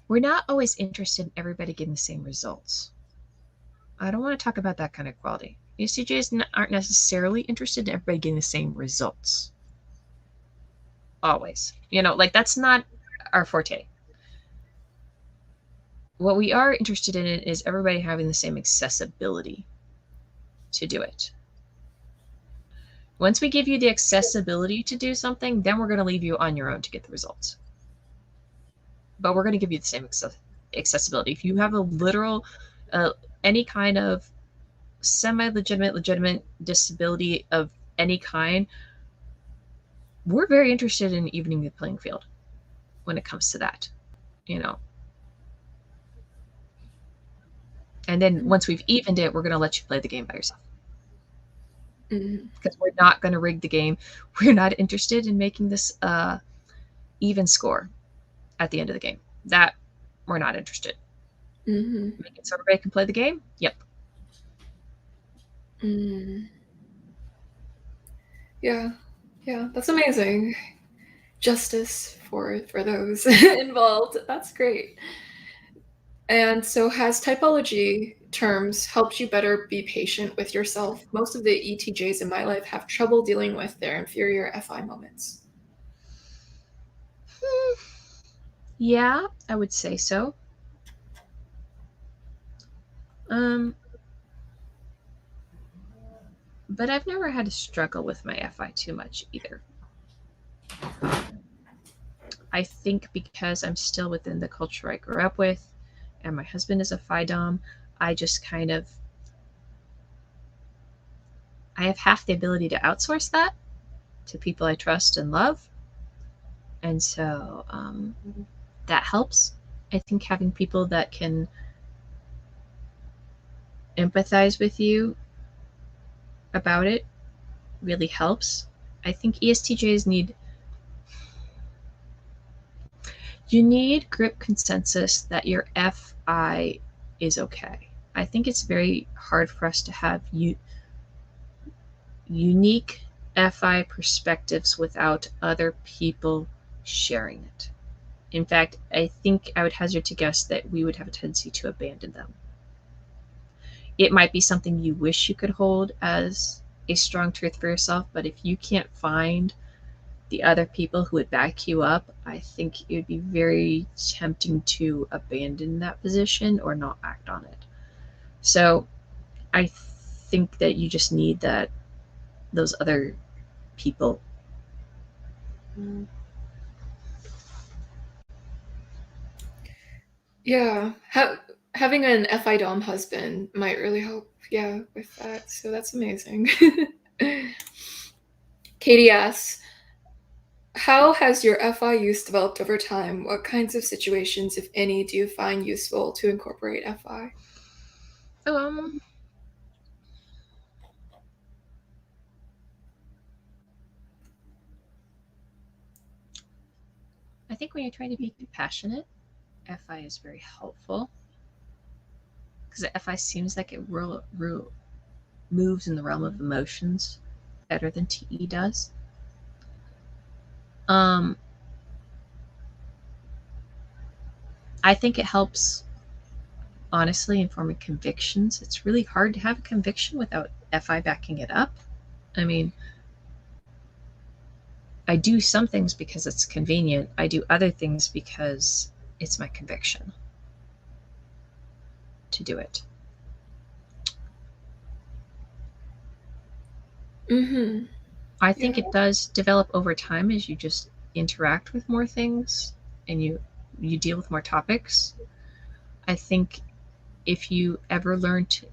we're not always interested in everybody getting the same results. I don't want to talk about that kind of quality. ESTJs aren't necessarily interested in everybody getting the same results. Always. Like that's not our forte. What we are interested in is everybody having the same accessibility to do it. Once we give you the accessibility to do something, then we're going to leave you on your own to get the results. But we're going to give you the same accessibility. If you have a literal, any kind of legitimate disability of any kind, we're very interested in evening the playing field when it comes to that, And then once we've evened it, we're going to let you play the game by yourself. Because we're not going to rig the game. We're not interested in making this even score at the end of the game. That we're not interested. Make it so everybody can play the game? Yep. Yeah, that's amazing. Justice for those involved. That's great. And so has typology terms helped you better be patient with yourself? Most of the ETJs in my life have trouble dealing with their inferior FI moments. Yeah, I would say so. But I've never had to struggle with my FI too much either. I think because I'm still within the culture I grew up with, and my husband is a FI Dom, I just kind of, I have half the ability to outsource that to people I trust and love. And so that helps. I think having people that can empathize with you about it really helps. I think ESTJs need group consensus that your FI is okay. I think it's very hard for us to have unique FI perspectives without other people sharing it. In fact, I think I would hazard to guess that we would have a tendency to abandon them. It might be something you wish you could hold as a strong truth for yourself, but if you can't find the other people who would back you up, I think it would be very tempting to abandon that position or not act on it. So I think that you just need those other people. Yeah, having an FI Dom husband might really help. Yeah, with that. So that's amazing. Katie asks, how has your FI use developed over time? What kinds of situations, if any, do you find useful to incorporate FI? I think when you're trying to be compassionate, FI is very helpful because FI seems like it moves in the realm of emotions better than TE does. I think it helps, honestly, in forming convictions. It's really hard to have a conviction without FI backing it up. I mean, I do some things because it's convenient. I do other things because it's my conviction to do it. I think it does develop over time as you just interact with more things and you deal with more topics. I think if you ever learn to,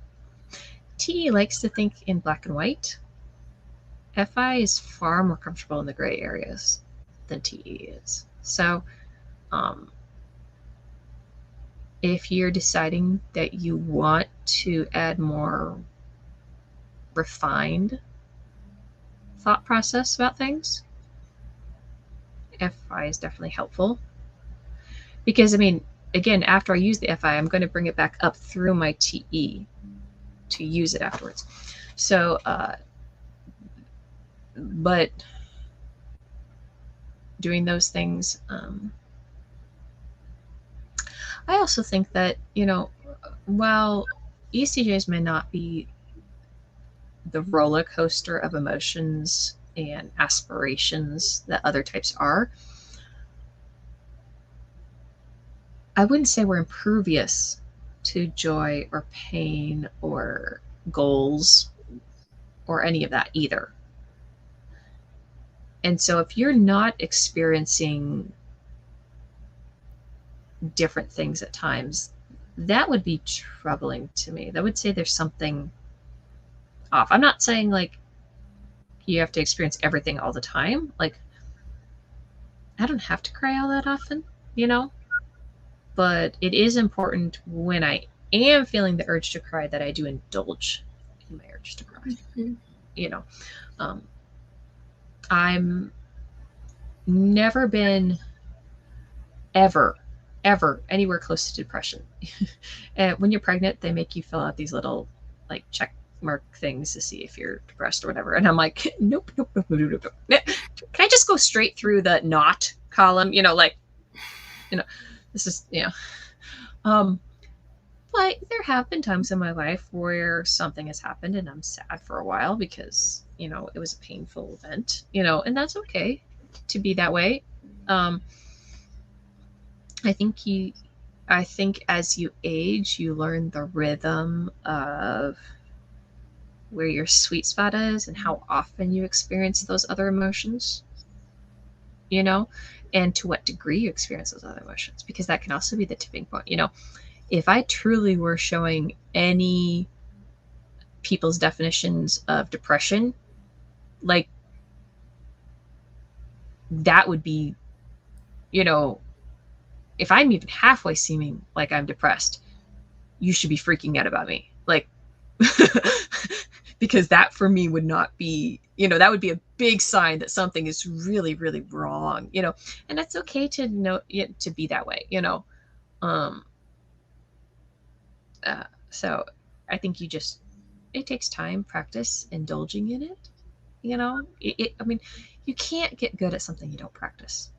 TE likes to think in black and white. FI is far more comfortable in the gray areas than TE is. So if you're deciding that you want to add more refined thought process about things, FI is definitely helpful. Because, I mean, again, after I use the FI, I'm going to bring it back up through my TE to use it afterwards. So, but doing those things, I also think that, while ESTJs may not be the roller coaster of emotions and aspirations that other types are, I wouldn't say we're impervious to joy or pain or goals or any of that either. And so if you're not experiencing different things at times, that would be troubling to me. That would say there's something off. I'm not saying like you have to experience everything all the time. Like, I don't have to cry all that often, you know? But it is important when I am feeling the urge to cry that I do indulge in my urge to cry. Mhm. You know, um, I'm never been ever anywhere close to depression. And when you're pregnant, they make you fill out these little like check mark things to see if you're depressed or whatever. And I'm like, nope, nope, nope, nope, nope, nope. Can I just go straight through the not column? Like, this is, Um, but there have been times in my life where something has happened and I'm sad for a while because, it was a painful event, and that's okay to be that way. Um, I think I think as you age, you learn the rhythm of where your sweet spot is and how often you experience those other emotions, you know, and to what degree you experience those other emotions, because that can also be the tipping point. If I truly were showing any people's definitions of depression, like that would be, if I'm even halfway seeming like I'm depressed, you should be freaking out about me. Like, because that for me would not be, that would be a big sign that something is really, really wrong, and that's okay to know, to be that way, Um, so I think it takes time, practice, indulging in it. I mean, you can't get good at something you don't practice.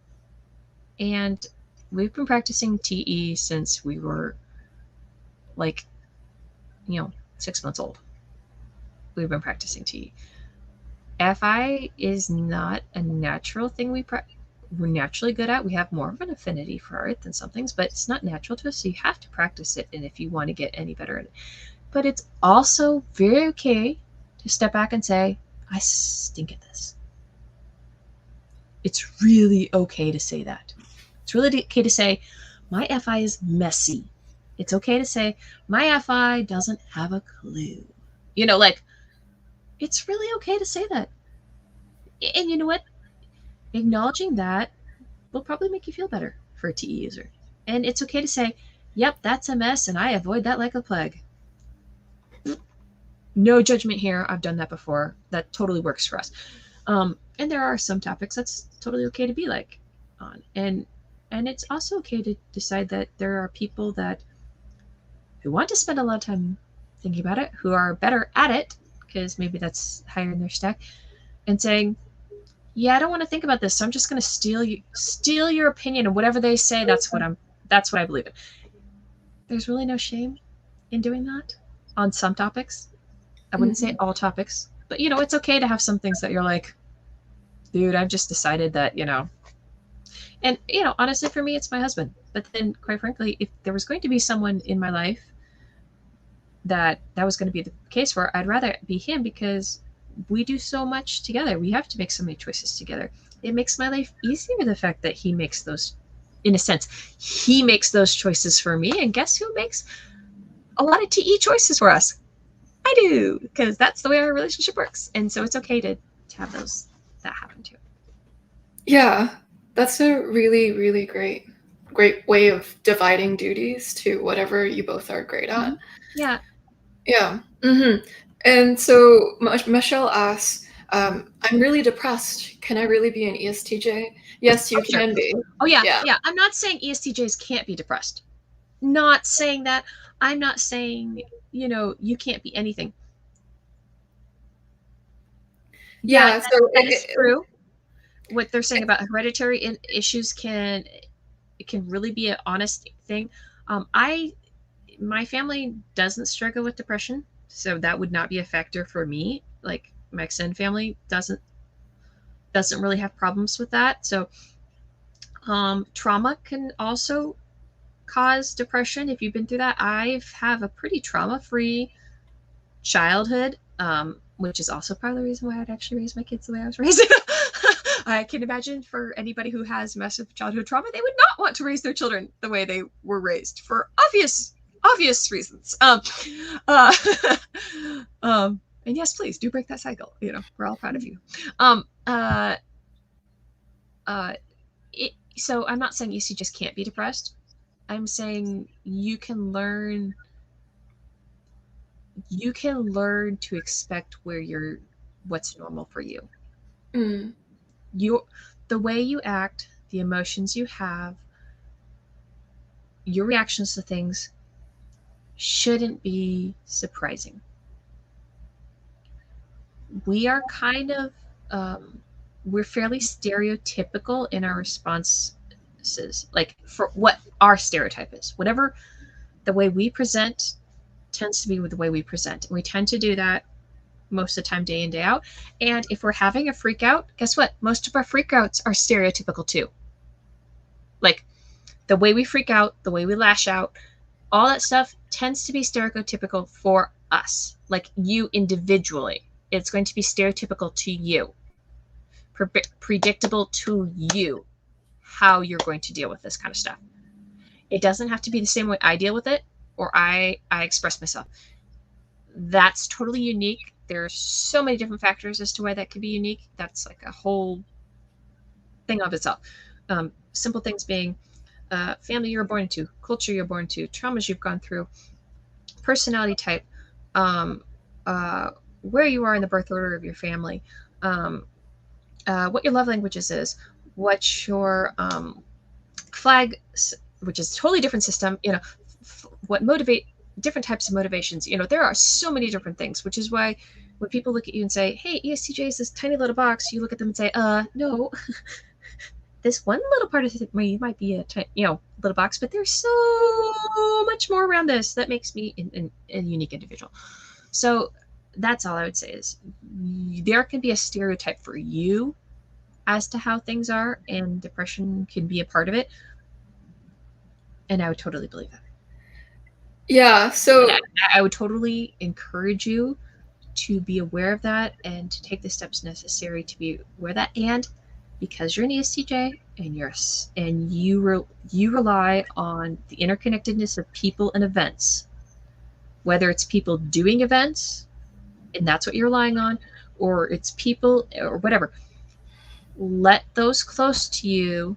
And we've been practicing TE since we were like, 6 months old. We've been practicing TE. FI is not a natural thing we're naturally good at. We have more of an affinity for it than some things, but it's not natural to us. So you have to practice it. And if you want to get any better at it, but it's also very okay to step back and say, I stink at this. It's really okay to say that. It's really okay to say, my FI is messy. It's okay to say, my FI doesn't have a clue. Like, it's really okay to say that. And you know what? Acknowledging that will probably make you feel better for a TE user. And it's okay to say, yep, that's a mess, and I avoid that like a plague. No judgment here. I've done that before. That totally works for us. And there are some topics that's totally okay to be like on. And it's also okay to decide that there are people who want to spend a lot of time thinking about it, who are better at it, because maybe that's higher in their stack, and saying, yeah, I don't want to think about this, so I'm just going to steal your opinion, and whatever they say, that's what I believe in. There's really no shame in doing that on some topics. I wouldn't say all topics, but it's okay to have some things that you're like, dude, I've just decided that, and honestly, for me, it's my husband. But then, quite frankly, if there was going to be someone in my life that was going to be the case for, I'd rather be him, because we do so much together. We have to make so many choices together. It makes my life easier, the fact that he makes those, in a sense, he makes those choices for me. And guess who makes a lot of TE choices for us? I do, because that's the way our relationship works. And so it's okay to have those that happen too. Yeah, that's a really, really great way of dividing duties to whatever you both are great at. Yeah. Yeah. And so Michelle asks, I'm really depressed. Can I really be an ESTJ? Yes, you can be. Oh, yeah. Yeah. I'm not saying ESTJs can't be depressed. Not saying that. I'm not saying, you can't be anything. Yeah, so that is true. What they're saying about hereditary issues can really be an honest thing. My family doesn't struggle with depression, so that would not be a factor for me. like my extended family doesn't really have problems with that. So trauma can also cause depression if you've been through that. I have a pretty trauma-free childhood, which is also part of the reason why I'd actually raise my kids the way I was raised. I can imagine for anybody who has massive childhood trauma, they would not want to raise their children the way they were raised for obvious reasons. Uh, and yes, please do break that cycle. You know, we're all proud of you. Um, uh, uh, so I'm not saying you just can't be depressed. I'm saying you can learn to expect what's normal for you. Mm. The way you act, the emotions you have, your reactions to things shouldn't be surprising. We are kind of we're fairly stereotypical in our responses, like for what our stereotype is. Whatever the way we present tends to be with the way we present. And we tend to do that most of the time, day in, day out. And if we're having a freak out, guess what? Most of our freak outs are stereotypical too. Like the way we freak out, the way we lash out, all that stuff tends to be stereotypical for us, like you individually. It's going to be stereotypical to you, predictable to you, how you're going to deal with this kind of stuff. It doesn't have to be the same way I deal with it or I express myself. That's totally unique. There's so many different factors as to why that could be unique. That's like a whole thing of itself. Simple things being family you're born into, culture you're born into, traumas you've gone through, personality type, where you are in the birth order of your family, what your love languages is, what your flag, which is a totally different system, you know, what motivate different types of motivations. You know, there are so many different things, which is why when people look at you and say, hey, ESTJ is this tiny little box, you look at them and say, no, this one little part of it might be a little box, but there's so much more around this that makes me a unique individual. So that's all I would say is there can be a stereotype for you as to how things are, and depression can be a part of it. And I would totally believe that. Yeah, so I would totally encourage you to be aware of that and to take the steps necessary to be aware of that. And because you're an ESTJ and you rely on the interconnectedness of people and events, whether it's people doing events and that's what you're relying on, or it's people or whatever, let those close to you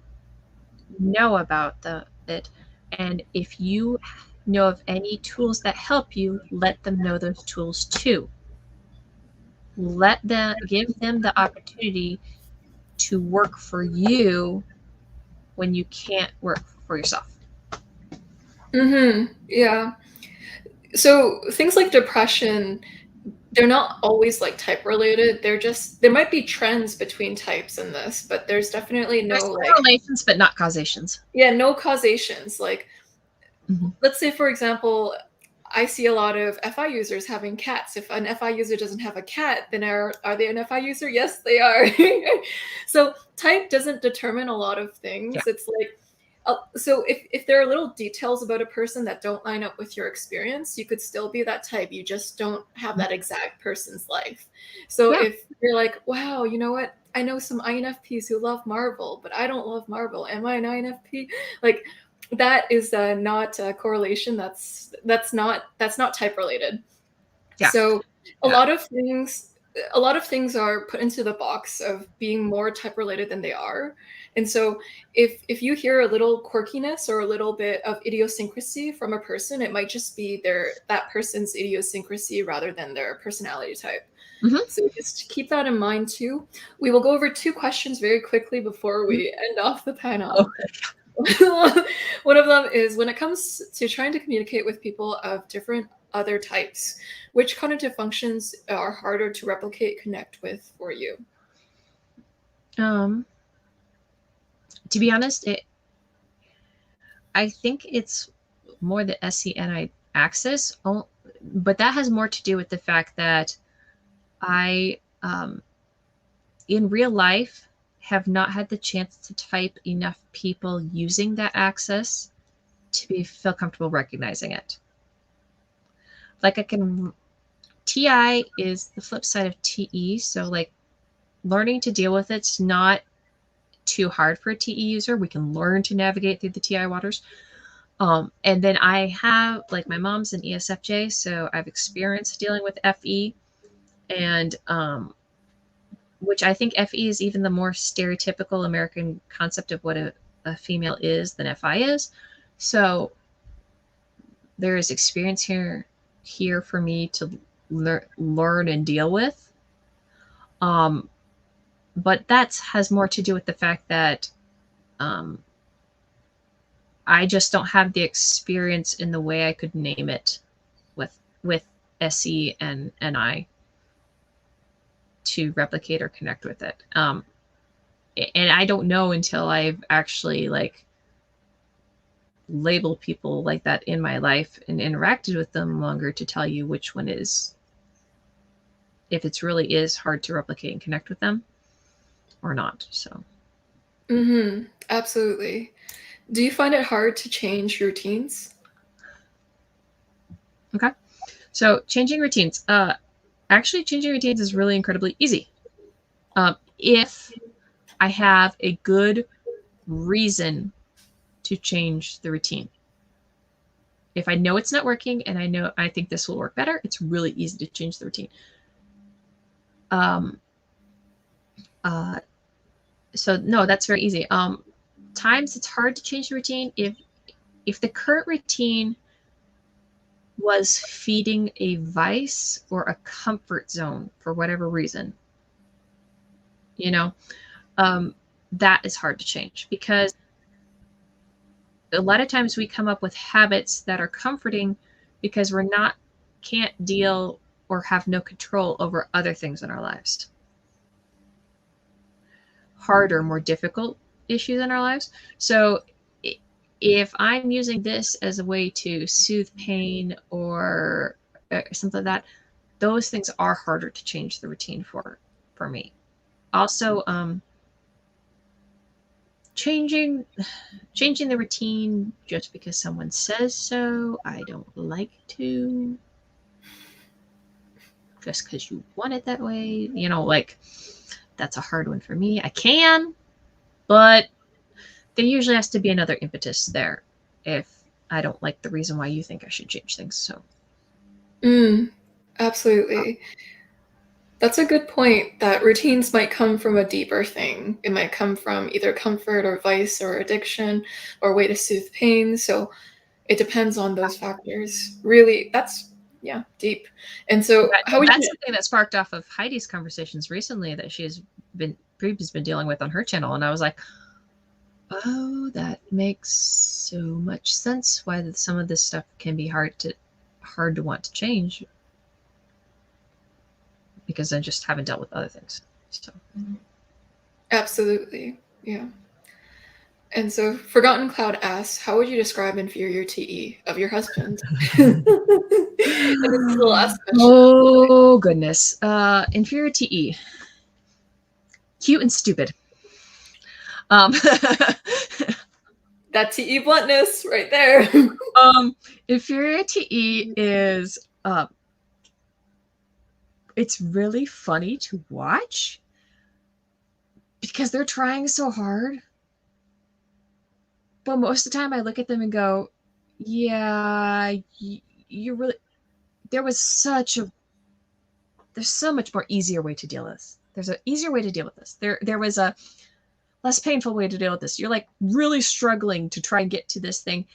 know about it. And if you know of any tools that help you, let them know those tools too. Give them the opportunity to work for you when you can't work for yourself. Yeah. So things like depression, they're not always like type related. There might be trends between types in this, but there's definitely There's no correlations, but not causations. Yeah, no causations. Like, Mm-hmm. let's say, for example, I see a lot of FI users having cats. If an FI user doesn't have a cat, then are they an FI user? Yes, they are. So type doesn't determine a lot of things. Yeah. It's like, so if there are little details about a person that don't line up with your experience, you could still be that type. You just don't have that exact person's life. So if you're like, wow, you know what? I know some INFPs who love Marvel, but I don't love Marvel. Am I an INFP? Like, that is not a correlation. That's not type related. Yeah. So a lot of things are put into the box of being more type related than they are. And so if you hear a little quirkiness or a little bit of idiosyncrasy from a person, it might just be that person's idiosyncrasy rather than their personality type. Mm-hmm. So just keep that in mind too. We will go over 2 questions very quickly before we end off the panel. Oh. One of them is, when it comes to trying to communicate with people of different other types, which cognitive functions are harder to replicate, connect with for you? To be honest, I think it's more the SCNI axis, but that has more to do with the fact that I, in real life, have not had the chance to type enough people using that access to feel comfortable recognizing it. Like TI is the flip side of TE. So like learning to deal with it's not too hard for a TE user. We can learn to navigate through the TI waters. And then I have, like, my mom's an ESFJ, so I've experienced dealing with FE, and which I think FE is even the more stereotypical American concept of what a female is than FI is. So there is experience here for me to learn and deal with. But that has more to do with the fact that I just don't have the experience in the way I could name it with SE and NI to replicate or connect with it. And I don't know until I've actually like labeled people like that in my life and interacted with them longer to tell you which one is, if it's really is hard to replicate and connect with them or not. So. Absolutely. Do you find it hard to change routines? Okay. So changing routines. Actually, changing routines is really incredibly easy. If I have a good reason to change the routine. If I know it's not working and I think this will work better, it's really easy to change the routine. So no, that's very easy. Times it's hard to change the routine if the current routine was feeding a vice or a comfort zone for whatever reason. You know, that is hard to change because a lot of times we come up with habits that are comforting because can't deal or have no control over other things in our lives. Harder, more difficult issues in our lives. So if I'm using this as a way to soothe pain or something like that, those things are harder to change the routine for me. Also, changing the routine just because someone says so, I don't like to. Just because you want it that way, like that's a hard one for me. I can, but there usually has to be another impetus there if I don't like the reason why you think I should change things. So. Absolutely. That's a good point, that routines might come from a deeper thing. It might come from either comfort or vice or addiction or a way to soothe pain. So it depends on those factors. Really, that's deep. And so that's something that sparked off of Heidi's conversations recently that she has been dealing with on her channel. And I was like, oh, that makes so much sense why some of this stuff can be hard to want to change, because I just haven't dealt with other things. So. Absolutely. Yeah. And so Forgotten Cloud asks, how would you describe inferior TE of your husband? And this is the last question. Oh, goodness. Inferior TE. Cute and stupid. That TE bluntness right there. Inferior TE is it's really funny to watch because they're trying so hard. But most of the time I look at them and go, yeah, you really, there's so much more easier way to deal with this. There's an easier way to deal with this. There was a less painful way to deal with this. You're like really struggling to try and get to this thing.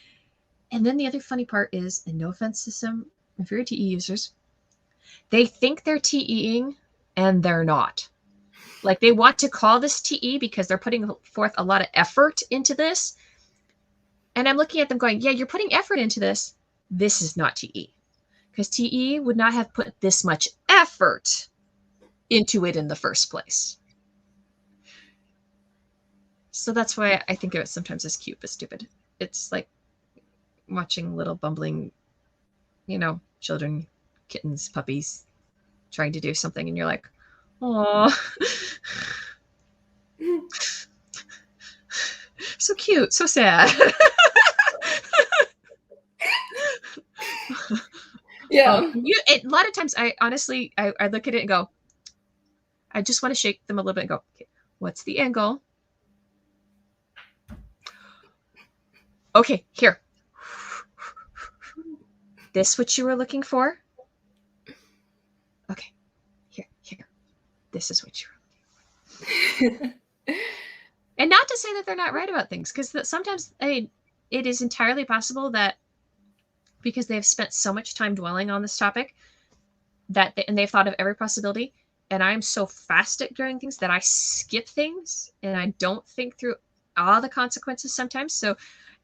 And then the other funny part is, and no offense to some inferior TE users, they think they're TEing and they're not. Like they want to call this TE because they're putting forth a lot of effort into this. And I'm looking at them going, yeah, you're putting effort into this. This is not TE. Because TE would not have put this much effort into it in the first place. So that's why I think of it sometimes as cute but stupid. It's like watching little bumbling, children, kittens, puppies, trying to do something and you're like, oh, so cute, so sad. Yeah. A lot of times I honestly, I look at it and go, I just want to shake them a little bit and go, okay, what's the angle? Okay, here. This what you were looking for? Okay, here. This is what you were looking for. And not to say that they're not right about things, because sometimes it is entirely possible that because they have spent so much time dwelling on this topic and they've thought of every possibility, and I'm so fast at doing things that I skip things and I don't think through all the consequences sometimes. So,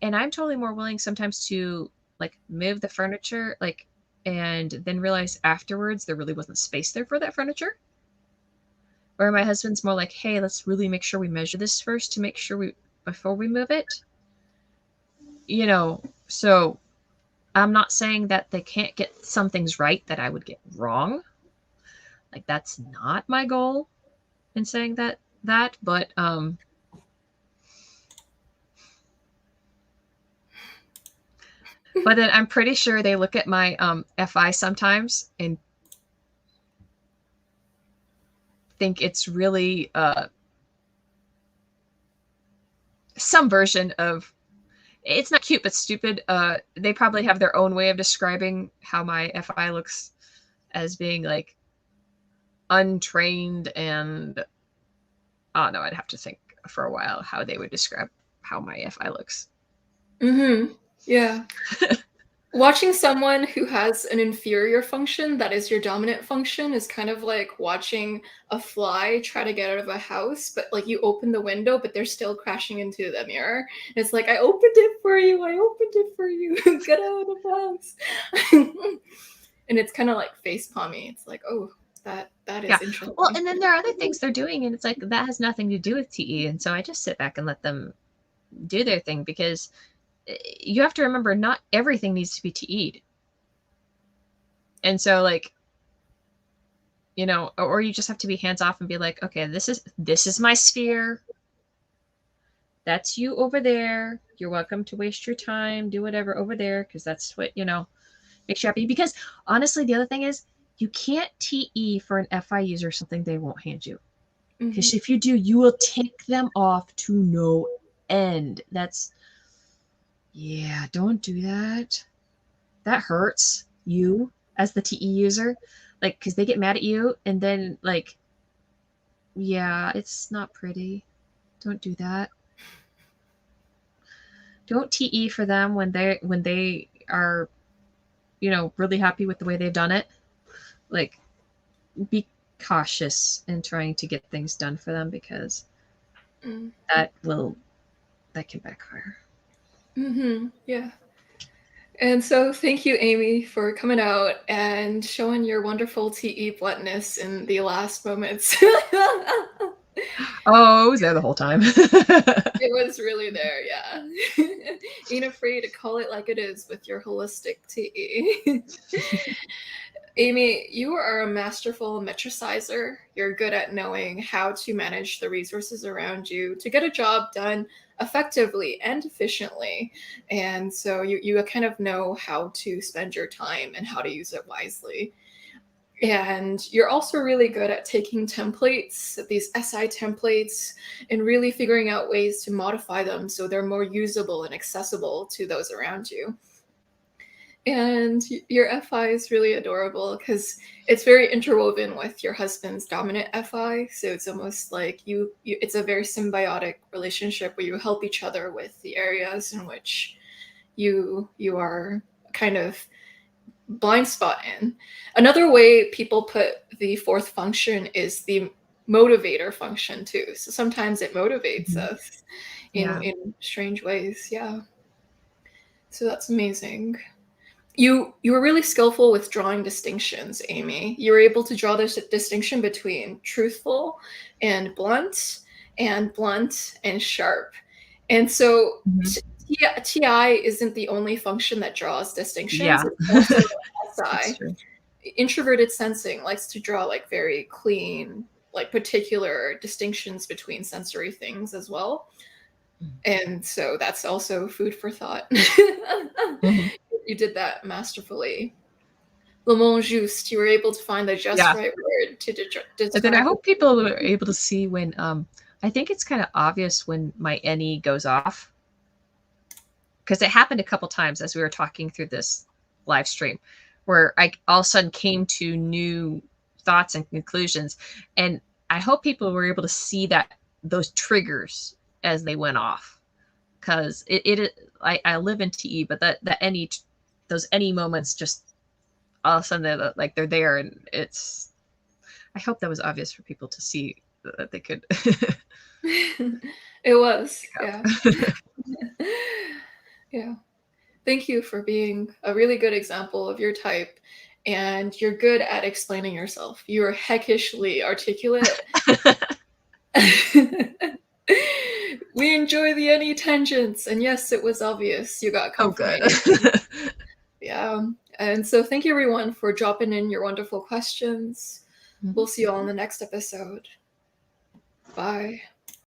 and I'm totally more willing sometimes to like move the furniture, like, and then realize afterwards there really wasn't space there for that furniture. Or my husband's more like, hey, let's really make sure we measure this first to make sure before we move it. You know, so I'm not saying that they can't get some things right that I would get wrong. Like, that's not my goal in saying that, but but then I'm pretty sure they look at my FI sometimes and think it's really some version of, it's not cute but stupid. They probably have their own way of describing how my FI looks as being like untrained, and oh no, I'd have to think for a while how they would describe how my FI looks. Yeah. Watching someone who has an inferior function that is your dominant function is kind of like watching a fly try to get out of a house, but like you open the window, but they're still crashing into the mirror. And it's like, I opened it for you. Get out of the house. And it's kind of like face palmy. It's like, oh, that is interesting. Well, and then there are other things they're doing, and it's like that has nothing to do with TE. And so I just sit back and let them do their thing, because you have to remember not everything needs to be TE'd. And so like, you know, or you just have to be hands off and be like, okay, this is my sphere. That's you over there. You're welcome to waste your time, do whatever over there, because that's what, you know, makes you happy. Because honestly, the other thing is you can't TE for an FI user something they won't hand you. Because if you do, you will tick them off to no end. Yeah, don't do that. That hurts you as the TE user. Like, because they get mad at you, and then, like, yeah, it's not pretty. Don't do that. Don't TE for them when they are, you know, really happy with the way they've done it. Like, be cautious in trying to get things done for them, because that can backfire. Yeah. And so thank you, Amy, for coming out and showing your wonderful TE bluntness in the last moments. Oh, it was there the whole time. It was really there, yeah. Ain't afraid to call it like it is with your holistic TE. Amy, you are a masterful metricizer. You're good at knowing how to manage the resources around you to get a job done effectively and efficiently. And so you kind of know how to spend your time and how to use it wisely. And you're also really good at taking templates, these SI templates, and really figuring out ways to modify them so they're more usable and accessible to those around you. And your FI is really adorable because it's very interwoven with your husband's dominant FI. So it's almost like it's a very symbiotic relationship where you help each other with the areas in which you are kind of blind spot in. Another way people put the fourth function is the motivator function too. So sometimes it motivates us in strange ways. Yeah. So that's amazing. You were really skillful with drawing distinctions, Amy. You were able to draw this distinction between truthful and blunt and sharp. And so TI isn't the only function that draws distinctions. Yeah. It's also SI. Introverted sensing likes to draw like very clean, like particular distinctions between sensory things as well. And so that's also food for thought. Mhm. You did that masterfully. Le mot juste, you were able to find the just Yeah. right word to And then I describe. hope people were able to see when I think it's kind of obvious when my NE goes off, because it happened a couple times as we were talking through this live stream, where I all of a sudden came to new thoughts and conclusions, and I hope people were able to see that those triggers as they went off, because I live in TE, but that any those any moments just all of a sudden they're there, and it's I hope that was obvious for people to see that they could It was, pick yeah. up. Yeah. Thank you for being a really good example of your type, and you're good at explaining yourself. You're heckishly articulate. We enjoy the any tangents, and yes, it was obvious. You got Oh, good. confirmation. Yeah. And so thank you everyone for dropping in your wonderful questions. Mhm. We'll see you all in the next episode. Bye.